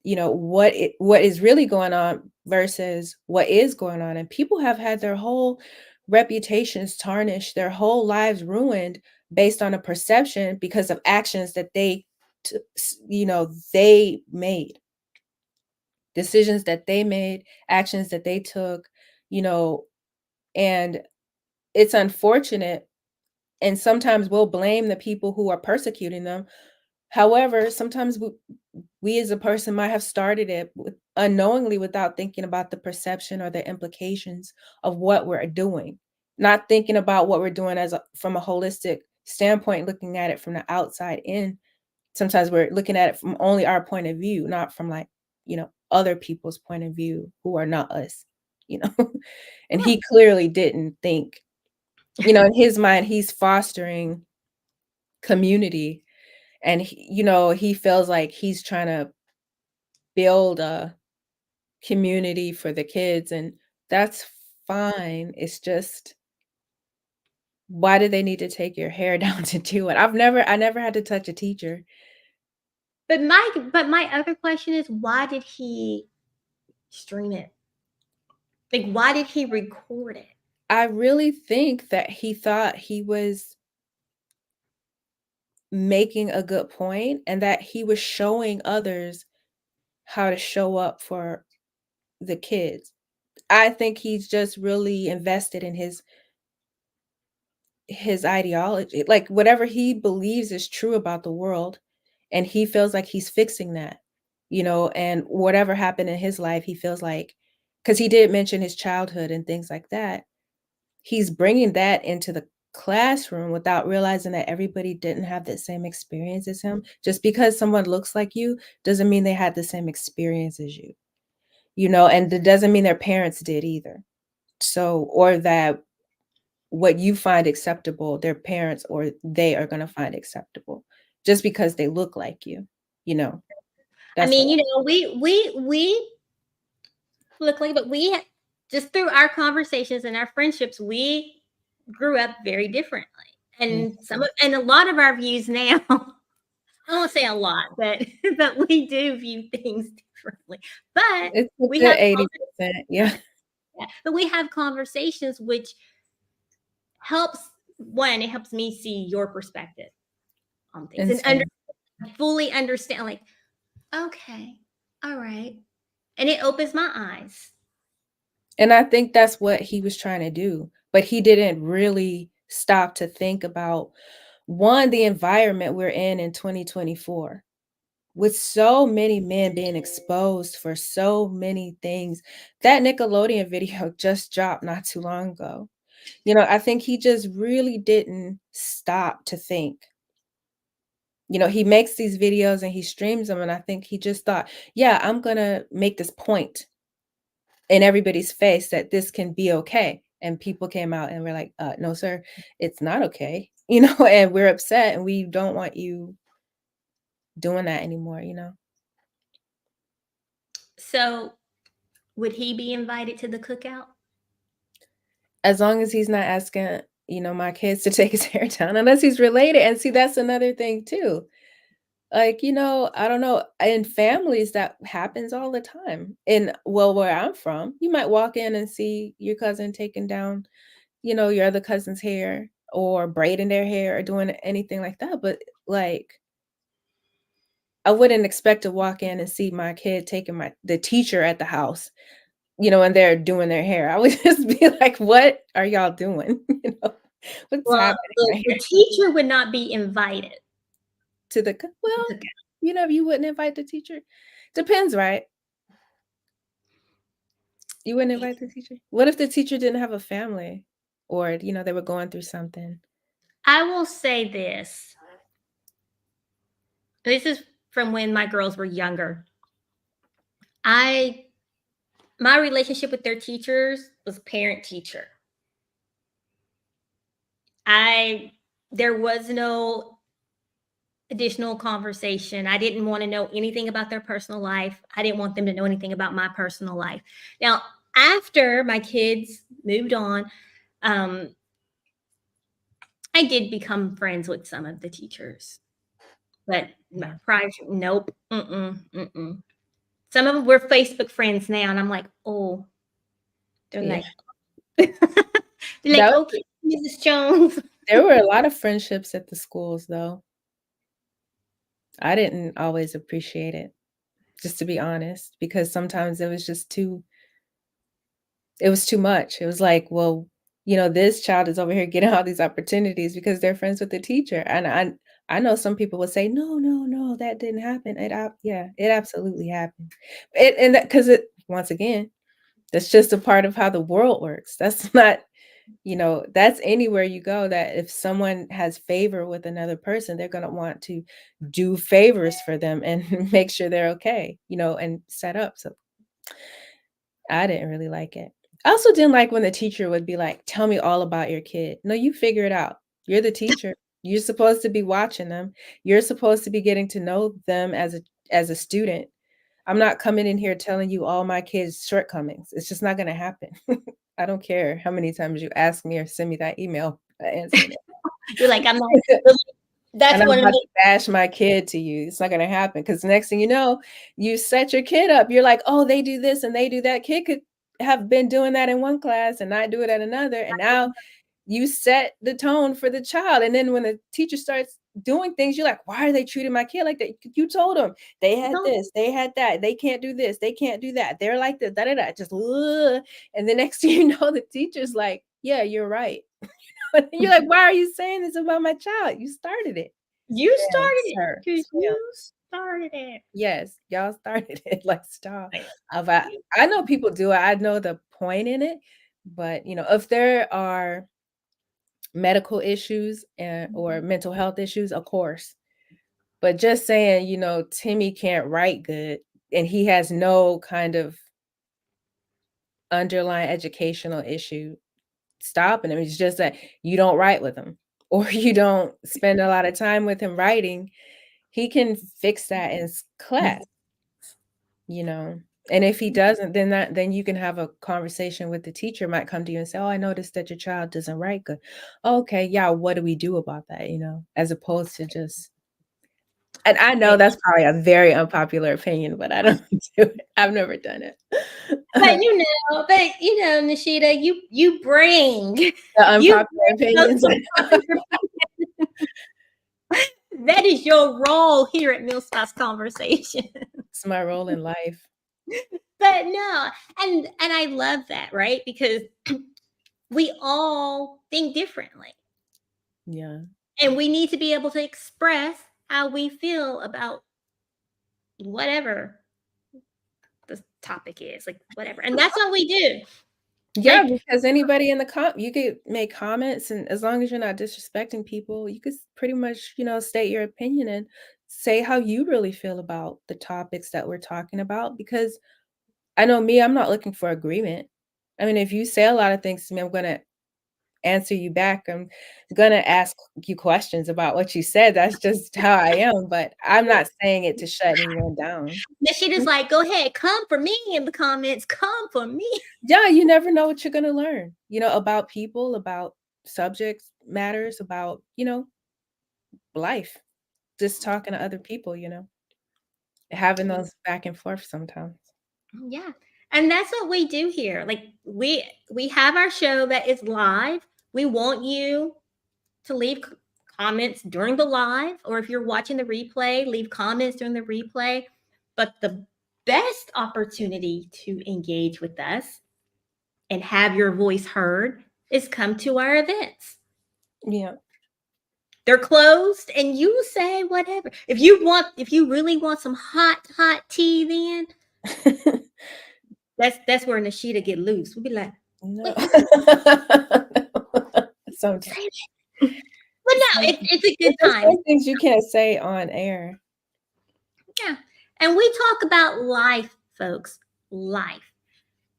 what is really going on versus what is going on. And people have had their whole reputations tarnished, their whole lives ruined based on a perception because of actions that they made, decisions that they made, actions that they took, you know and it's unfortunate, and sometimes we'll blame the people who are persecuting them. However, sometimes we as a person might have started it unknowingly without thinking about the perception or the implications of what we're doing, not thinking about what we're doing from a holistic standpoint, looking at it from the outside in. Sometimes we're looking at it from only our point of view, not from other people's point of view who are not us, you know. And he clearly didn't think, in his mind, he's fostering community, and he feels like he's trying to build a community for the kids, and that's fine. It's just, why do they need to take your hair down to do it? I never had to touch a teacher. but my other question is, why did he stream it? Like, why did he record it? I really think that he thought he was making a good point and that he was showing others how to show up for the kids. I think he's just really invested in his ideology, like whatever he believes is true about the world, and he feels like he's fixing that, and whatever happened in his life, he feels like, because he did mention his childhood and things like that, he's bringing that into the classroom without realizing that everybody didn't have the same experience as him. Just because someone looks like you doesn't mean they had the same experience as you, and it doesn't mean their parents did either. So, or that what you find acceptable, their parents or they are going to find acceptable just because they look like you, you know. I That's mean, we look like, but we just through our conversations and our friendships, we grew up very differently. And Mhm. and a lot of our views now, I won't say a lot, but we do view things differently. But It's a we good have 80%, yeah. but we have conversations which helps it helps me see your perspective on things And and same. fully understand, like, okay, all right. And it opens my eyes. And I think that's what he was trying to do, but he didn't really stop to think about, one, the environment we're in 2024, with so many men being exposed for so many things. That Nickelodeon video just dropped not too long ago. I think he just really didn't stop to think. He makes these videos and he streams them, and I think he just thought, yeah, I'm gonna make this point in everybody's face that this can be okay. And people came out and were like, no, sir, it's not okay. And we're upset and we don't want you doing that anymore. So would he be invited to the cookout? As long as he's not asking, my kids to take his hair down, unless he's related. And see, that's another thing too. Like, I don't know, in families that happens all the time. Where I'm from, you might walk in and see your cousin taking down, your other cousin's hair or braiding their hair or doing anything like that. But like, I wouldn't expect to walk in and see my kid taking the teacher at the house, and they're doing their hair. I would just be like, what are y'all doing? What's Well, happening right the here? teacher would not be invited. Well, you wouldn't invite the teacher. Depends, right? You wouldn't invite the teacher? What if the teacher didn't have a family or, they were going through something? I will say this. This is from when my girls were younger. My relationship with their teachers was parent teacher. There was no additional conversation. I didn't want to know anything about their personal life. I didn't want them to know anything about my personal life. Now, after my kids moved on, I did become friends with some of the teachers, but prior to, nope. Some of them were Facebook friends now, and I'm like, oh, they're Yeah. like, That was okay, Mrs. Jones. There were a lot of friendships at the schools, though. I didn't always appreciate it, just to be honest, because sometimes it was too much. It was like, well, this child is over here getting all these opportunities because they're friends with the teacher. And I know some people would say, no, no, no, that didn't happen. Yeah, it absolutely happened. Because once again, that's just a part of how the world works. That's not, that's anywhere you go, that if someone has favor with another person, they're going to want to do favors for them and make sure they're okay, and set up. So I didn't really like it. I also didn't like when the teacher would be like, tell me all about your kid. No, you figure it out. You're the teacher. You're supposed to be watching them. You're supposed to be getting to know them as a student. I'm not coming in here telling you all my kids' shortcomings. It's just not going to happen. I don't care how many times you ask me or send me that email. I answer it. You're like, I'm not. And That's I'm one of about the. to bash my kid to you. It's not going to happen, because the next thing you know, you set your kid up. You're like, oh, they do this and they do that. Kid could have been doing that in one class and not do it at another. And now you set the tone for the child. And then when the teacher starts doing things, you're like, why are they treating my kid like that? You told them they had this, they had that, they can't do this, they can't do that. They're like this, da da da. Just and the next thing you know, the teacher's like, yeah, you're right. You're like, why are you saying this about my child? You started it. You Ma'am, started it sir, because ma'am. you started it. Yes, y'all started it. Like, stop. Like, I know people do it. I know the point in it, but if there are medical issues or mental health issues, of course. But just saying, Timmy can't write good and he has no kind of underlying educational issue, stopping him. It's just that you don't write with him or you don't spend a lot of time with him writing. He can fix that in class, And if he doesn't, then you can have a conversation with the teacher, might come to you and say, "Oh, I noticed that your child doesn't write good." Okay, yeah, what do we do about that, as opposed to just and I know But, that's probably a very unpopular opinion, but I don't do it. I've never done it. Nishita, you bring The you unpopular bring those opinions. unpopular that is your role here at Millspots Conversation. It's my role in life. But no, and I love that, right? Because we all think differently. Yeah. And we need to be able to express how we feel about whatever the topic is, like whatever. And that's what we do. Yeah, Like, because anybody in the you could make comments, and as long as you're not disrespecting people, you could pretty much, state your opinion and say how you really feel about the topics that we're talking about. Because I know me, I'm not looking for agreement. I mean, if you say a lot of things to me, I'm gonna answer you back. I'm gonna ask you questions about what you said. That's just how I am. But I'm not saying it to shut anyone down. Nishita's like, go ahead, come for me in the comments, come for me. Yeah, you never know what you're gonna learn, about people, about subjects, matters, about, life. Just talking to other people, having those back and forth sometimes. Yeah. And that's what we do here. Like we have our show that is live. We want you to leave comments during the live, or if you're watching the replay, leave comments during the replay. But the best opportunity to engage with us and have your voice heard is come to our events. Yeah. They're closed and you say whatever. If you really want some hot tea, then that's where Nishita get loose. We'll be like, No. wait, Sometimes. say it. But no, it's a good There's time. some things you can't say on air. Yeah. And we talk about life, folks. Life.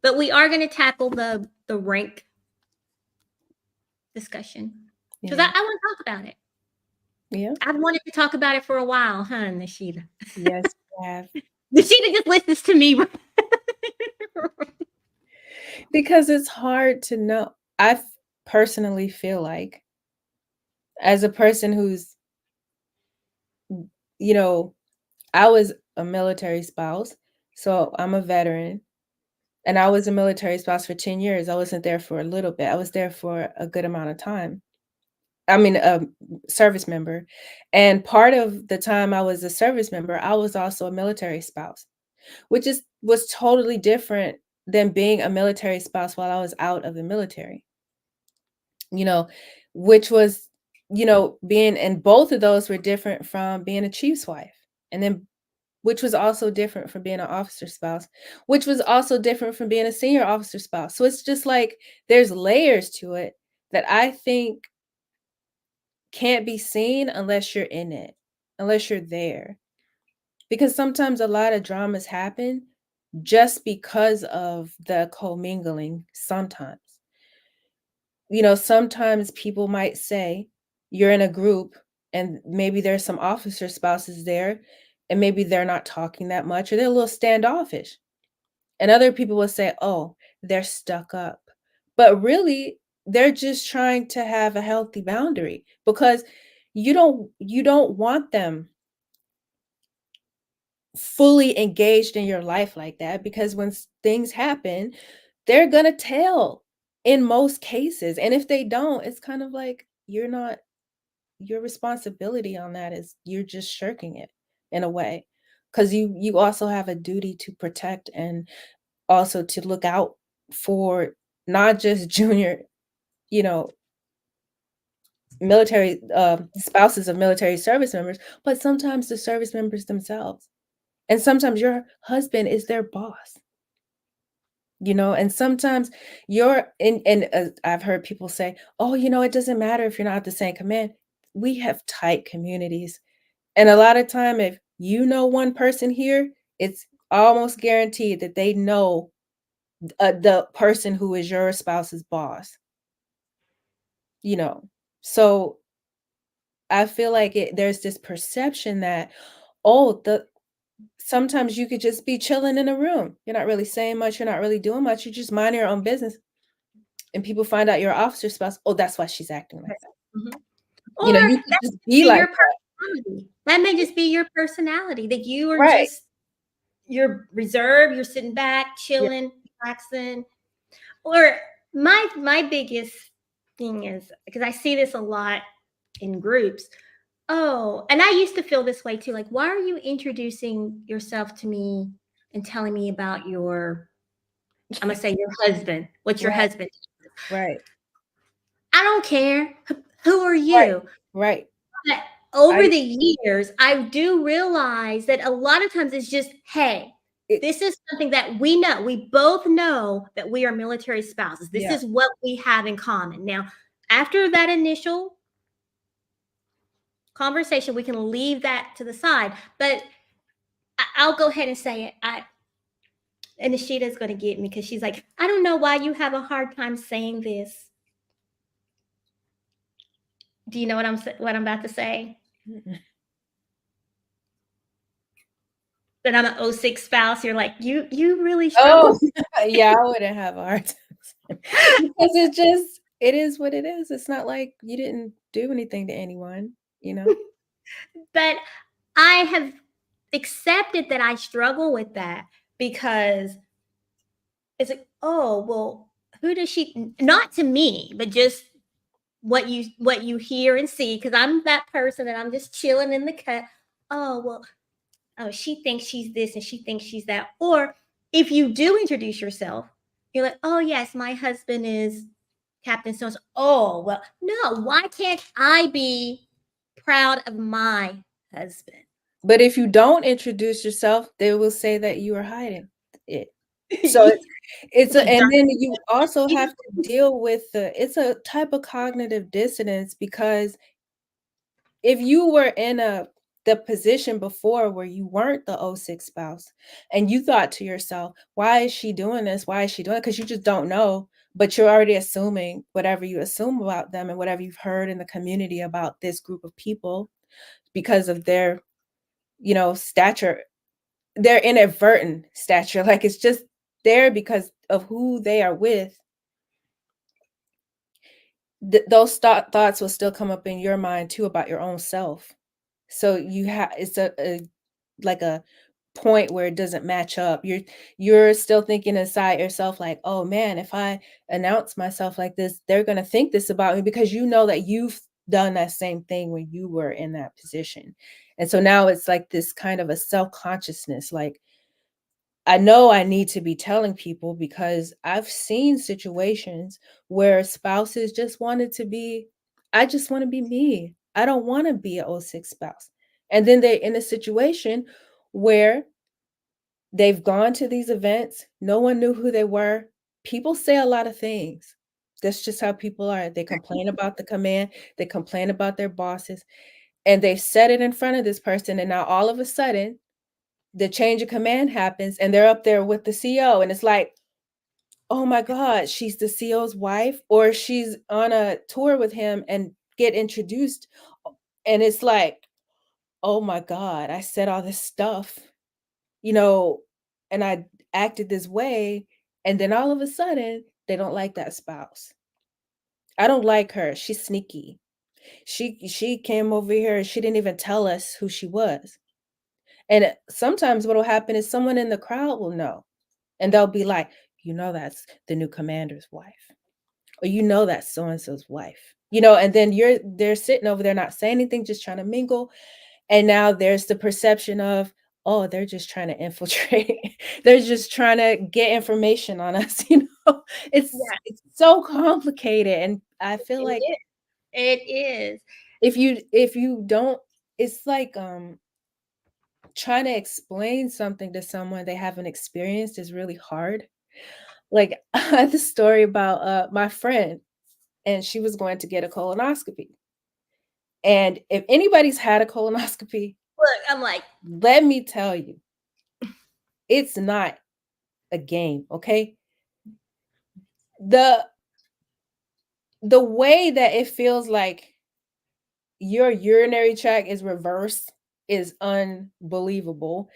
But we are going to tackle the rank discussion. Because Yeah. I want to talk about it. Yeah. I've wanted to talk about it for a while, huh, Nishita? Yes, you have. Nishita just listens to me. Because it's hard to know. I personally feel like, as a person who's, I was a military spouse, so I'm a veteran. And I was a military spouse for 10 years. I wasn't there for a little bit. I was there for a good amount of time. I mean, a service member. And part of the time I was a service member, I was also a military spouse, which was totally different than being a military spouse while I was out of the military. You know, which was, being and both of those were different from being a chief's wife. And then which was also different from being an officer spouse, which was also different from being a senior officer spouse. So it's just like there's layers to it that I think can't be seen unless you're in it, unless you're there. Because sometimes a lot of dramas happen just because of the commingling sometimes. Sometimes people might say you're in a group and maybe there's some officer spouses there and maybe they're not talking that much or they're a little standoffish. And other people will say, "Oh, they're stuck up." But really, they're just trying to have a healthy boundary because you don't want them fully engaged in your life like that because when things happen, they're going to tell in most cases. And if they don't, it's kind of like your responsibility on that is you're just shirking it in a way because you also have a duty to protect and also to look out for not just junior, you know, military spouses of military service members, but sometimes the service members themselves. And sometimes your husband is their boss, and sometimes you're in, and I've heard people say, oh, it doesn't matter if you're not at the same command. We have tight communities. And a lot of time, if you know one person here, it's almost guaranteed that they know the person who is your spouse's boss, you know. So I feel like there's this perception that, oh, sometimes you could just be chilling in a room. You're not really saying much, you're not really doing much, you just mind your own business. And people find out you're an officer spouse. Oh, that's why she's acting like that. Mhm. You know, Or you could that just may be be like your that. personality. That may just be your personality, that you are Right. just, you're reserved, you're sitting back, Yeah. chilling, relaxing. Or my biggest thing is, because I see this a lot in groups. Oh, and I used to feel this way too. Like, why are you introducing yourself to me and telling me about your, I'm gonna say your husband. What's your Right. husband? Right. I don't care. Who are Right. you? Right. But over I the years, I do realize that a lot of times it's just, hey, it, this is something that we know. We both know that we are military spouses. This yeah. is what we have in common. Now, after that initial conversation, we can leave that to the side. But I'll go ahead and say it. And Nishita's going to get me because she's like, I don't know why you have a hard time saying this. Do you know what I'm about to say? That I'm an '06 spouse. You're like, you really Oh, struggle. yeah, I wouldn't have a hard time because it is what it is. It's not like you didn't do anything to anyone, you know? But I have accepted that I struggle with that because it's like, oh, well, who does she, not to me, but just what you hear and see, because I'm that person that I'm just chilling in the cut. Oh, well, oh, she thinks she's this and she thinks she's that. Or if you do introduce yourself, you're like, oh yes, my husband is Captain So. Oh, well, no, why can't I be proud of my husband? But if you don't introduce yourself, they will say that you are hiding it. So it's a, and then you also have to deal with it's a type of cognitive dissonance because if you were in the position before where you weren't the '06 spouse and you thought to yourself, why is she doing this? Why is she doing it? Because you just don't know, but you're already assuming whatever you assume about them and whatever you've heard in the community about this group of people because of their, stature, their inadvertent stature. Like it's just there because of who they are with. Those thoughts will still come up in your mind too about your own self. So you have it's a like a point where it doesn't match up. You're still thinking inside yourself like, "Oh man, if I announce myself like this, they're going to think this about me," because you know that you've done that same thing when you were in that position. And so now it's like this kind of a self-consciousness like I know I need to be telling people because I've seen situations where spouses just wanted to be, I just want to be me. I don't want to be an '06 spouse. And then they're in a situation where they've gone to these events, no one knew who they were. People say a lot of things. That's just how people are. They complain about the command, they complain about their bosses, and they've said it in front of this person. And now all of a sudden, the change of command happens and they're up there with the CO and it's like, "Oh my god, she's the CO's wife or she's on a tour with him and get introduced." And it's like, "Oh my god, I said all this stuff, you know, and I acted this way." And then all of a sudden, they don't like that spouse. "I don't like her. She's sneaky. She came over here, she didn't even tell us who she was." And sometimes what'll happen is someone in the crowd will know. And they'll be like, "That's the new commander's wife." Or that's so and so's wife. And then they're sitting over there not saying anything, just trying to mingle. And now there's the perception of, oh, they're just trying to infiltrate. They're just trying to get information on us, It's Yeah, it's so complicated. And I feel it like is. It is. if you don't, it's like trying to explain something to someone they haven't experienced is really hard. Like I had this story about my friend, and she was going to get a colonoscopy. And if anybody's had a colonoscopy, Look, I'm like, let me tell you, it's not a game, okay? The the way that it feels like your urinary tract is reversed is unbelievable.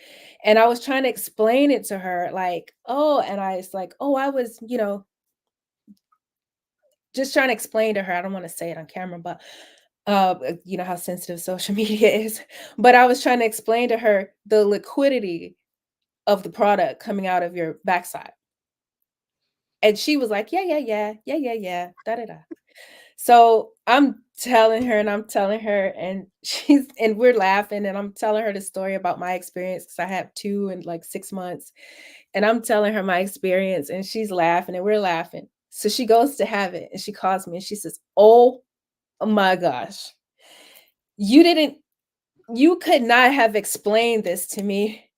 And I was trying to explain it to her, like, oh, and I was like, oh, I was, just trying to explain to her. I don't want to say it on camera, but you know how sensitive social media is. But I was trying to explain to her the liquidity of the product coming out of your backside. And she was like, yeah, yeah, yeah, yeah, yeah, yeah, da da da. So I'm telling her and I'm telling her, and and we're laughing, and I'm telling her the story about my experience because I have two in like 6 months. And I'm telling her my experience, and she's laughing, and we're laughing. So she goes to have it, and she calls me and she says, oh my gosh, you didn't, you could not have explained this to me.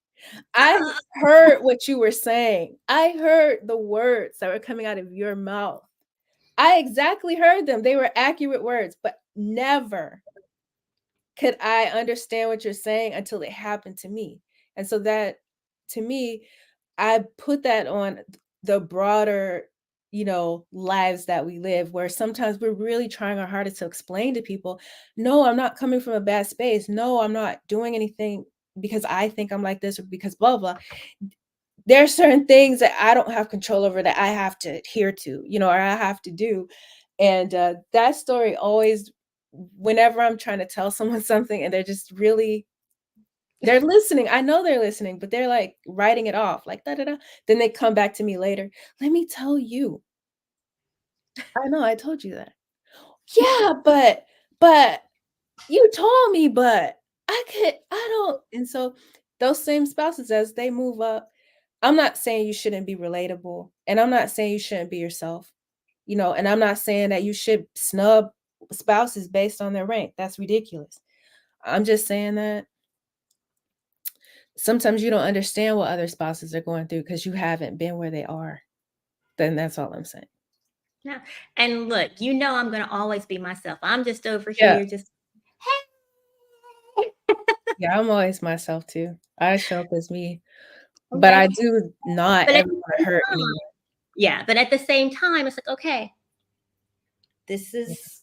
I heard what you were saying. I heard the words that were coming out of your mouth. I exactly heard them. They were accurate words, but never could I understand what you're saying until it happened to me. And so that, to me, I put that on the broader, lives that we live, where sometimes we're really trying our hardest to explain to people, no, I'm not coming from a bad space. No, I'm not doing anything because I think I'm like this or because blah, blah. There are certain things that I don't have control over that I have to adhere to, or I have to do. And that story always, whenever I'm trying to tell someone something and they're just really, they're listening. I know they're listening, but they're like writing it off, like da da da. Then they come back to me later. Let me tell you. I know I told you that. Yeah, but you told me, but I don't. And so those same spouses, as they move up, I'm not saying you shouldn't be relatable, and I'm not saying you shouldn't be yourself, and I'm not saying that you should snub spouses based on their rank. That's ridiculous. I'm just saying that sometimes you don't understand what other spouses are going through because you haven't been where they are. Then that's all I'm saying. Yeah. And look, I'm going to always be myself. I'm just over Yeah. here just, Yeah, I'm always myself too. I show up as me, but I okay. do not But at ever the want to same hurt time, anyone. yeah, but at the same time, it's like, okay, this is,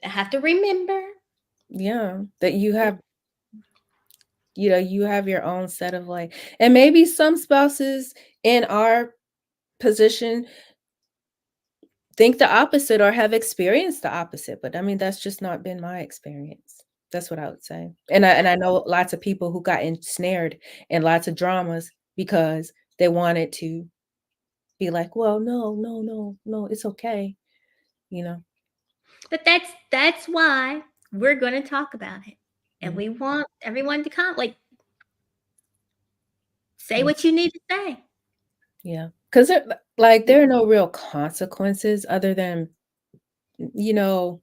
I have to remember. Yeah, that you have your own set of like, and maybe some spouses in our position think the opposite or have experienced the opposite, but I mean that's just not been my experience. That's what I would say. And I know lots of people who got ensnared in lots of dramas because they wanted to be like, well, no, no, no, no, it's okay, you know. But that's why we're going to talk about it. And Mhm. we want everyone to come, like, say Yeah. what you need to say. Yeah. Because there are no real consequences other than, you know,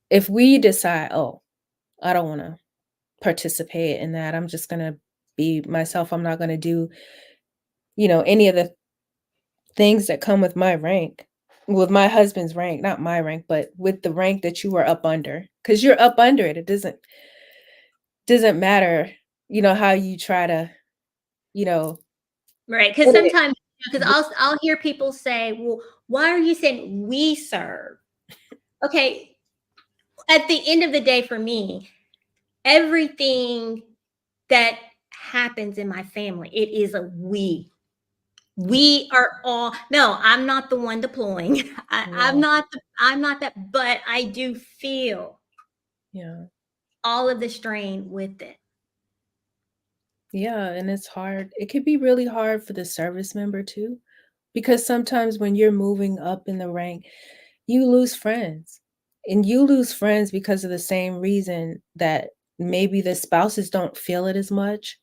if we decide, oh, I don't want to participate in that, I'm just going to be myself. I'm not going to do, any of the things that come with my rank, with my husband's rank, not my rank, but with the rank that you are up under, because you're up under it. It doesn't matter, how you try to, you know, Right. Because put it. sometimes, because I'll hear people say, well, why are you saying we serve? Okay. At the end of the day, for me, everything that happens in my family, it is a we. We are all, no, I'm not the one deploying. I'm Yeah, not I'm not that, but I do feel yeah, all of the strain with it. yeah, and it's hard. It could be really hard for the service member too, because sometimes when you're moving up in the rank, you lose friends. And you lose friends because of the same reason that maybe the spouses don't feel it as much,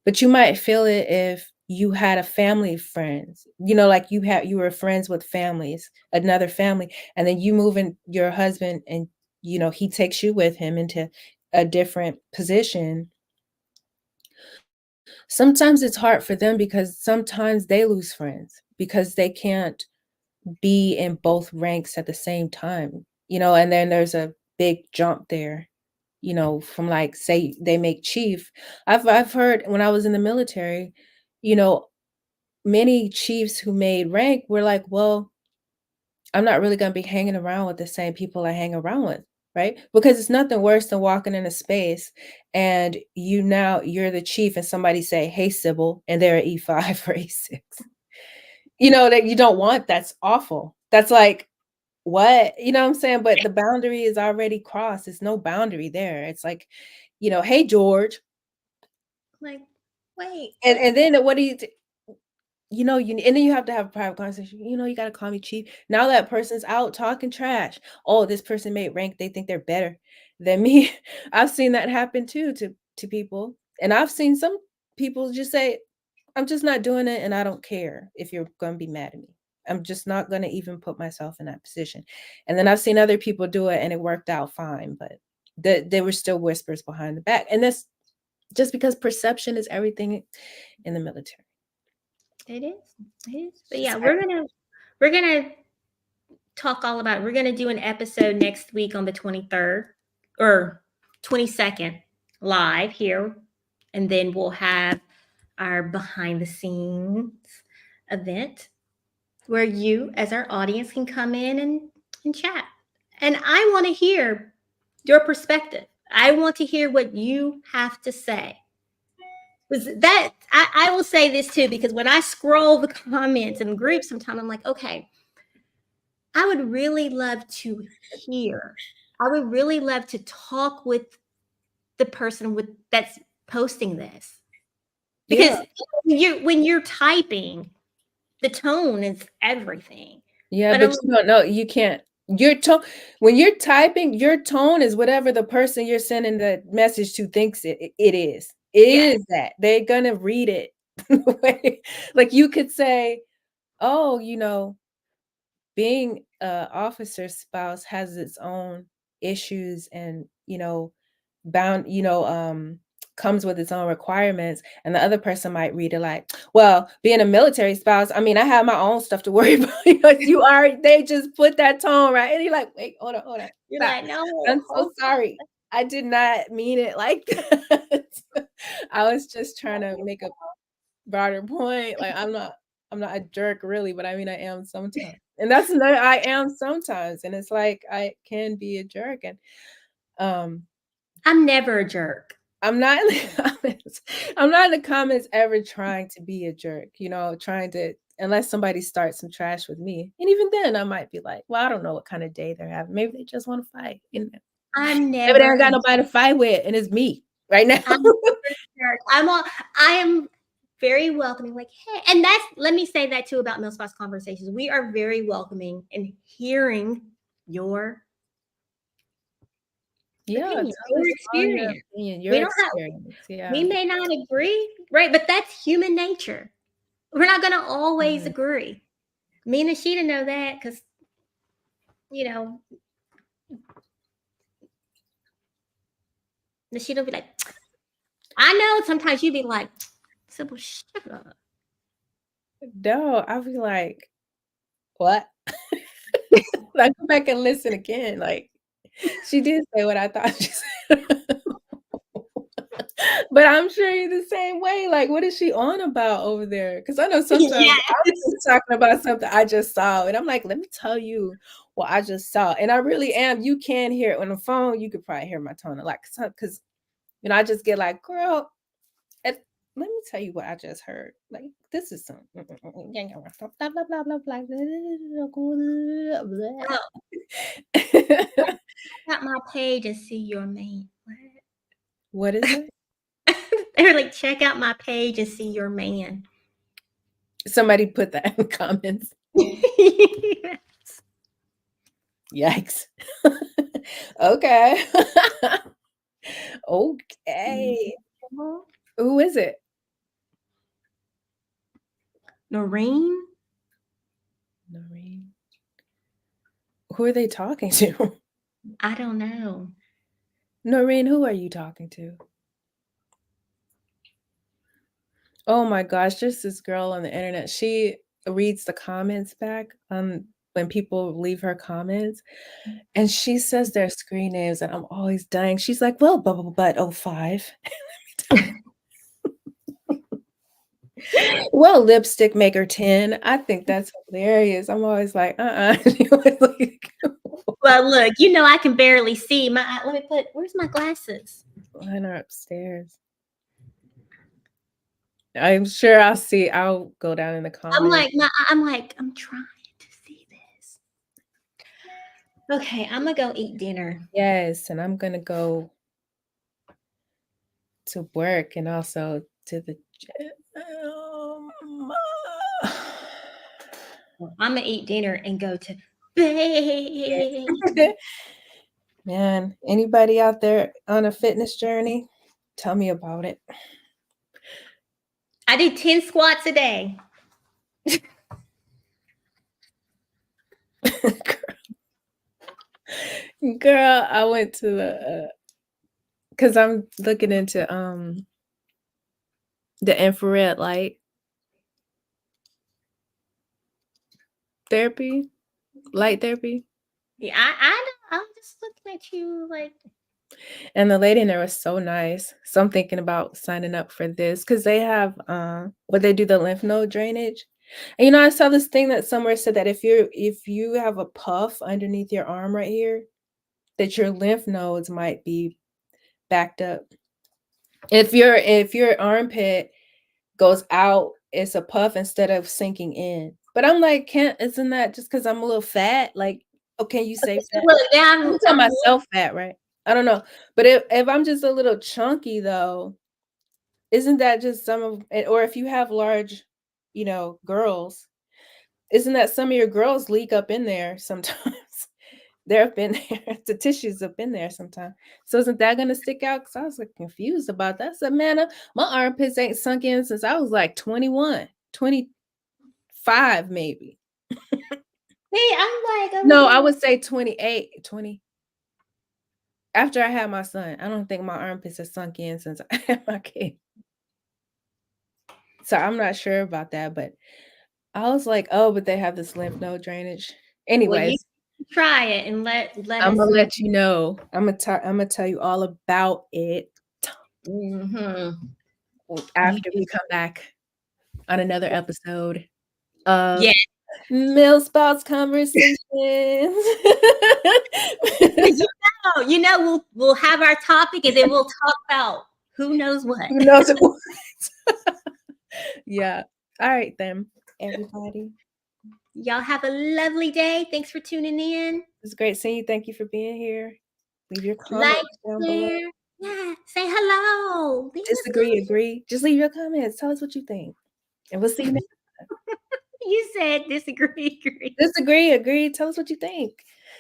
but you might feel it if you had a family of friends. Like you were friends with families, another family, and then you move in your husband and he takes you with him into a different position. Sometimes it's hard for them because sometimes they lose friends because they can't be in both ranks at the same time, and then there's a big jump there, from like say they make chief. I've heard when I was in the military, you know, many chiefs who made rank were like, well, I'm not really going to be hanging around with the same people I hang around with. right? Because it's nothing worse than walking in a space and you're the chief and somebody say, "Hey, Sybil," and they're at E5 or E6. That you don't want. That's awful. That's like, what? You know what I'm saying? But the boundary is already crossed. There's no boundary there. It's like, "Hey, George." Like, wait. And then what do you and then you have to have a private conversation. You got to call me chief. Now that person's out talking trash. Oh, this person made rank. They think they're better than me. I've seen that happen too to people. And I've seen some people just say, "I'm just not doing it, and I don't care if you're going to be mad at me. I'm just not going to even put myself in that position." And then I've seen other people do it, and it worked out fine. But there were still whispers behind the back. And that's just because perception is everything in the military. It is. It is. But yeah, we're gonna talk all about it. We're gonna do an episode next week on the 23rd or 22nd live here, and then we'll have our behind the scenes event where you, as our audience, can come in and chat. And I want to hear your perspective. I want to hear what you have to say. Was that I will say this too, because when I scroll the comments and groups sometimes, I'm like, okay, I would really love to hear. I would really love to talk with the person that's posting this. Because when you're typing, the tone is everything. Yeah, But but you don't know. You can't. Your tone when you're typing, your tone is whatever the person you're sending the message to thinks it is. It Yes. is that. They're gonna read it the way. Like you could say, "Oh, being a officer's spouse has its own issues and bound comes with its own requirements," and the other person might read it like, "Well, being a military spouse, I mean, I have my own stuff to worry about." They just put that tone right, and you're like, "Wait, hold on, You're stop. like, no, I'm so sorry, I did not mean it like that." I was just trying to make a broader point. Like, I'm not a jerk really, but I mean I am sometimes. And that's another, I am sometimes. And it's like I can be a jerk. And I'm never a jerk. I'm not in the comments. I'm not in the comments ever trying to be a jerk, trying to, unless somebody starts some trash with me. And even then I might be like, well, I don't know what kind of day they're having. Maybe they just want to fight. I'm Maybe never they ain't got a nobody to fight with, and it's me right now. I'm never a jerk. I am very welcoming. Like, hey, and let me say that too about Mill Spots Conversations. We are very welcoming and hearing your opinion, your experience. Your We don't have experience. Yeah. we may not agree, right? But that's human nature. We're not gonna always Mhm. agree. Me and Ashita know that because Ashita will be like, I know sometimes you'd be like, simple shut up. No, I'll be like, what? Like, go back and listen again. Like, she did say what I thought she said. But I'm sure you're the same way. Like, what is she on about over there? Because I know sometimes Yes. I'm just talking about something I just saw, and I'm like, let me tell you what I just saw. And I really am. You can hear it on the phone. You could probably hear my tone a lot because I just get like, girl, let me tell you what I just heard. Like, this is some blah blah blah blah blah. Check out my page and see your man. What is it? They're like, check out my page and see your man. Somebody put that in the comments. Yikes. Okay. Okay. Who is it? Noreen? Noreen. Who are they talking to? I don't know. Noreen, who are you talking to? Oh my gosh, just this girl on the internet. She reads the comments back when people leave her comments, and she says their screen names, and I'm always dying. She's like, well, but 05. Well, lipstick maker 10. I think that's hilarious. I'm always like, Well, look, I can barely see. Where's my glasses? Mine are upstairs. I'm sure I'll go down in the comments. I'm trying to see this. Okay, I'm gonna go eat dinner. Yes, and I'm gonna go to work and also to the gym. I'm gonna eat dinner and go to bed. Man, anybody out there on a fitness journey? Tell me about it. I do 10 squats a day. Girl, I went to the because I'm looking into the infrared light therapy. Yeah, I'm just looking at you like. And the lady in there was so nice. So I'm thinking about signing up for this because they have what they do, the lymph node drainage. And I saw this thing that somewhere said that if you have a puff underneath your arm right here, that your lymph nodes might be backed up. If your armpit goes out, it's a puff instead of sinking in. But I'm like, isn't that just because I'm a little fat? Like, okay, you say fat. Look, I'm telling myself fat, right? I don't know. But if I'm just a little chunky though, isn't that just some of it? Or if you have large, girls, isn't that some of your girls leak up in there sometimes? They're up in there, the tissues up in there sometimes. So isn't that gonna stick out? Because I was like confused about that. I said, man, my armpits ain't sunk in since I was like 21, 25 maybe. Hey, I'm like, No, I would say 28, 20. After I had my son, I don't think my armpits have sunk in since I had my kid. So I'm not sure about that, but I was like, oh, but they have this lymph node drainage. Anyways, try it and let I'm us gonna let you know. I'm gonna tell you all about it after we come back on another episode of Mill Spouts Conversations. We'll have our topic and then we'll talk about who knows what. Who knows what? Yeah. All right then, everybody. Y'all have a lovely day. Thanks for tuning in. It's great seeing you. Thank you for being here. Leave your comments down below. Yeah, say hello. Disagree, agree. Just leave your comments. Tell us what you think. And we'll see you next time. You said disagree, agree. Disagree, agree. Tell us what you think.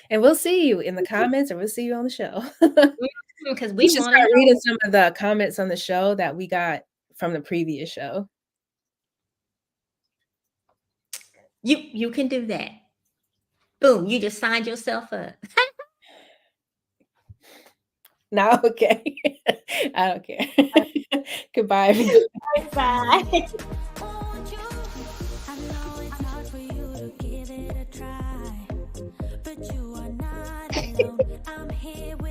And we'll see you in the comments or we'll see you on the show. Because we should start reading some of the comments on the show that we got from the previous show. You can do that. Boom, you just signed yourself up. No, okay. I don't care. Goodbye, everybody. Bye. But you are not alone. I'm here with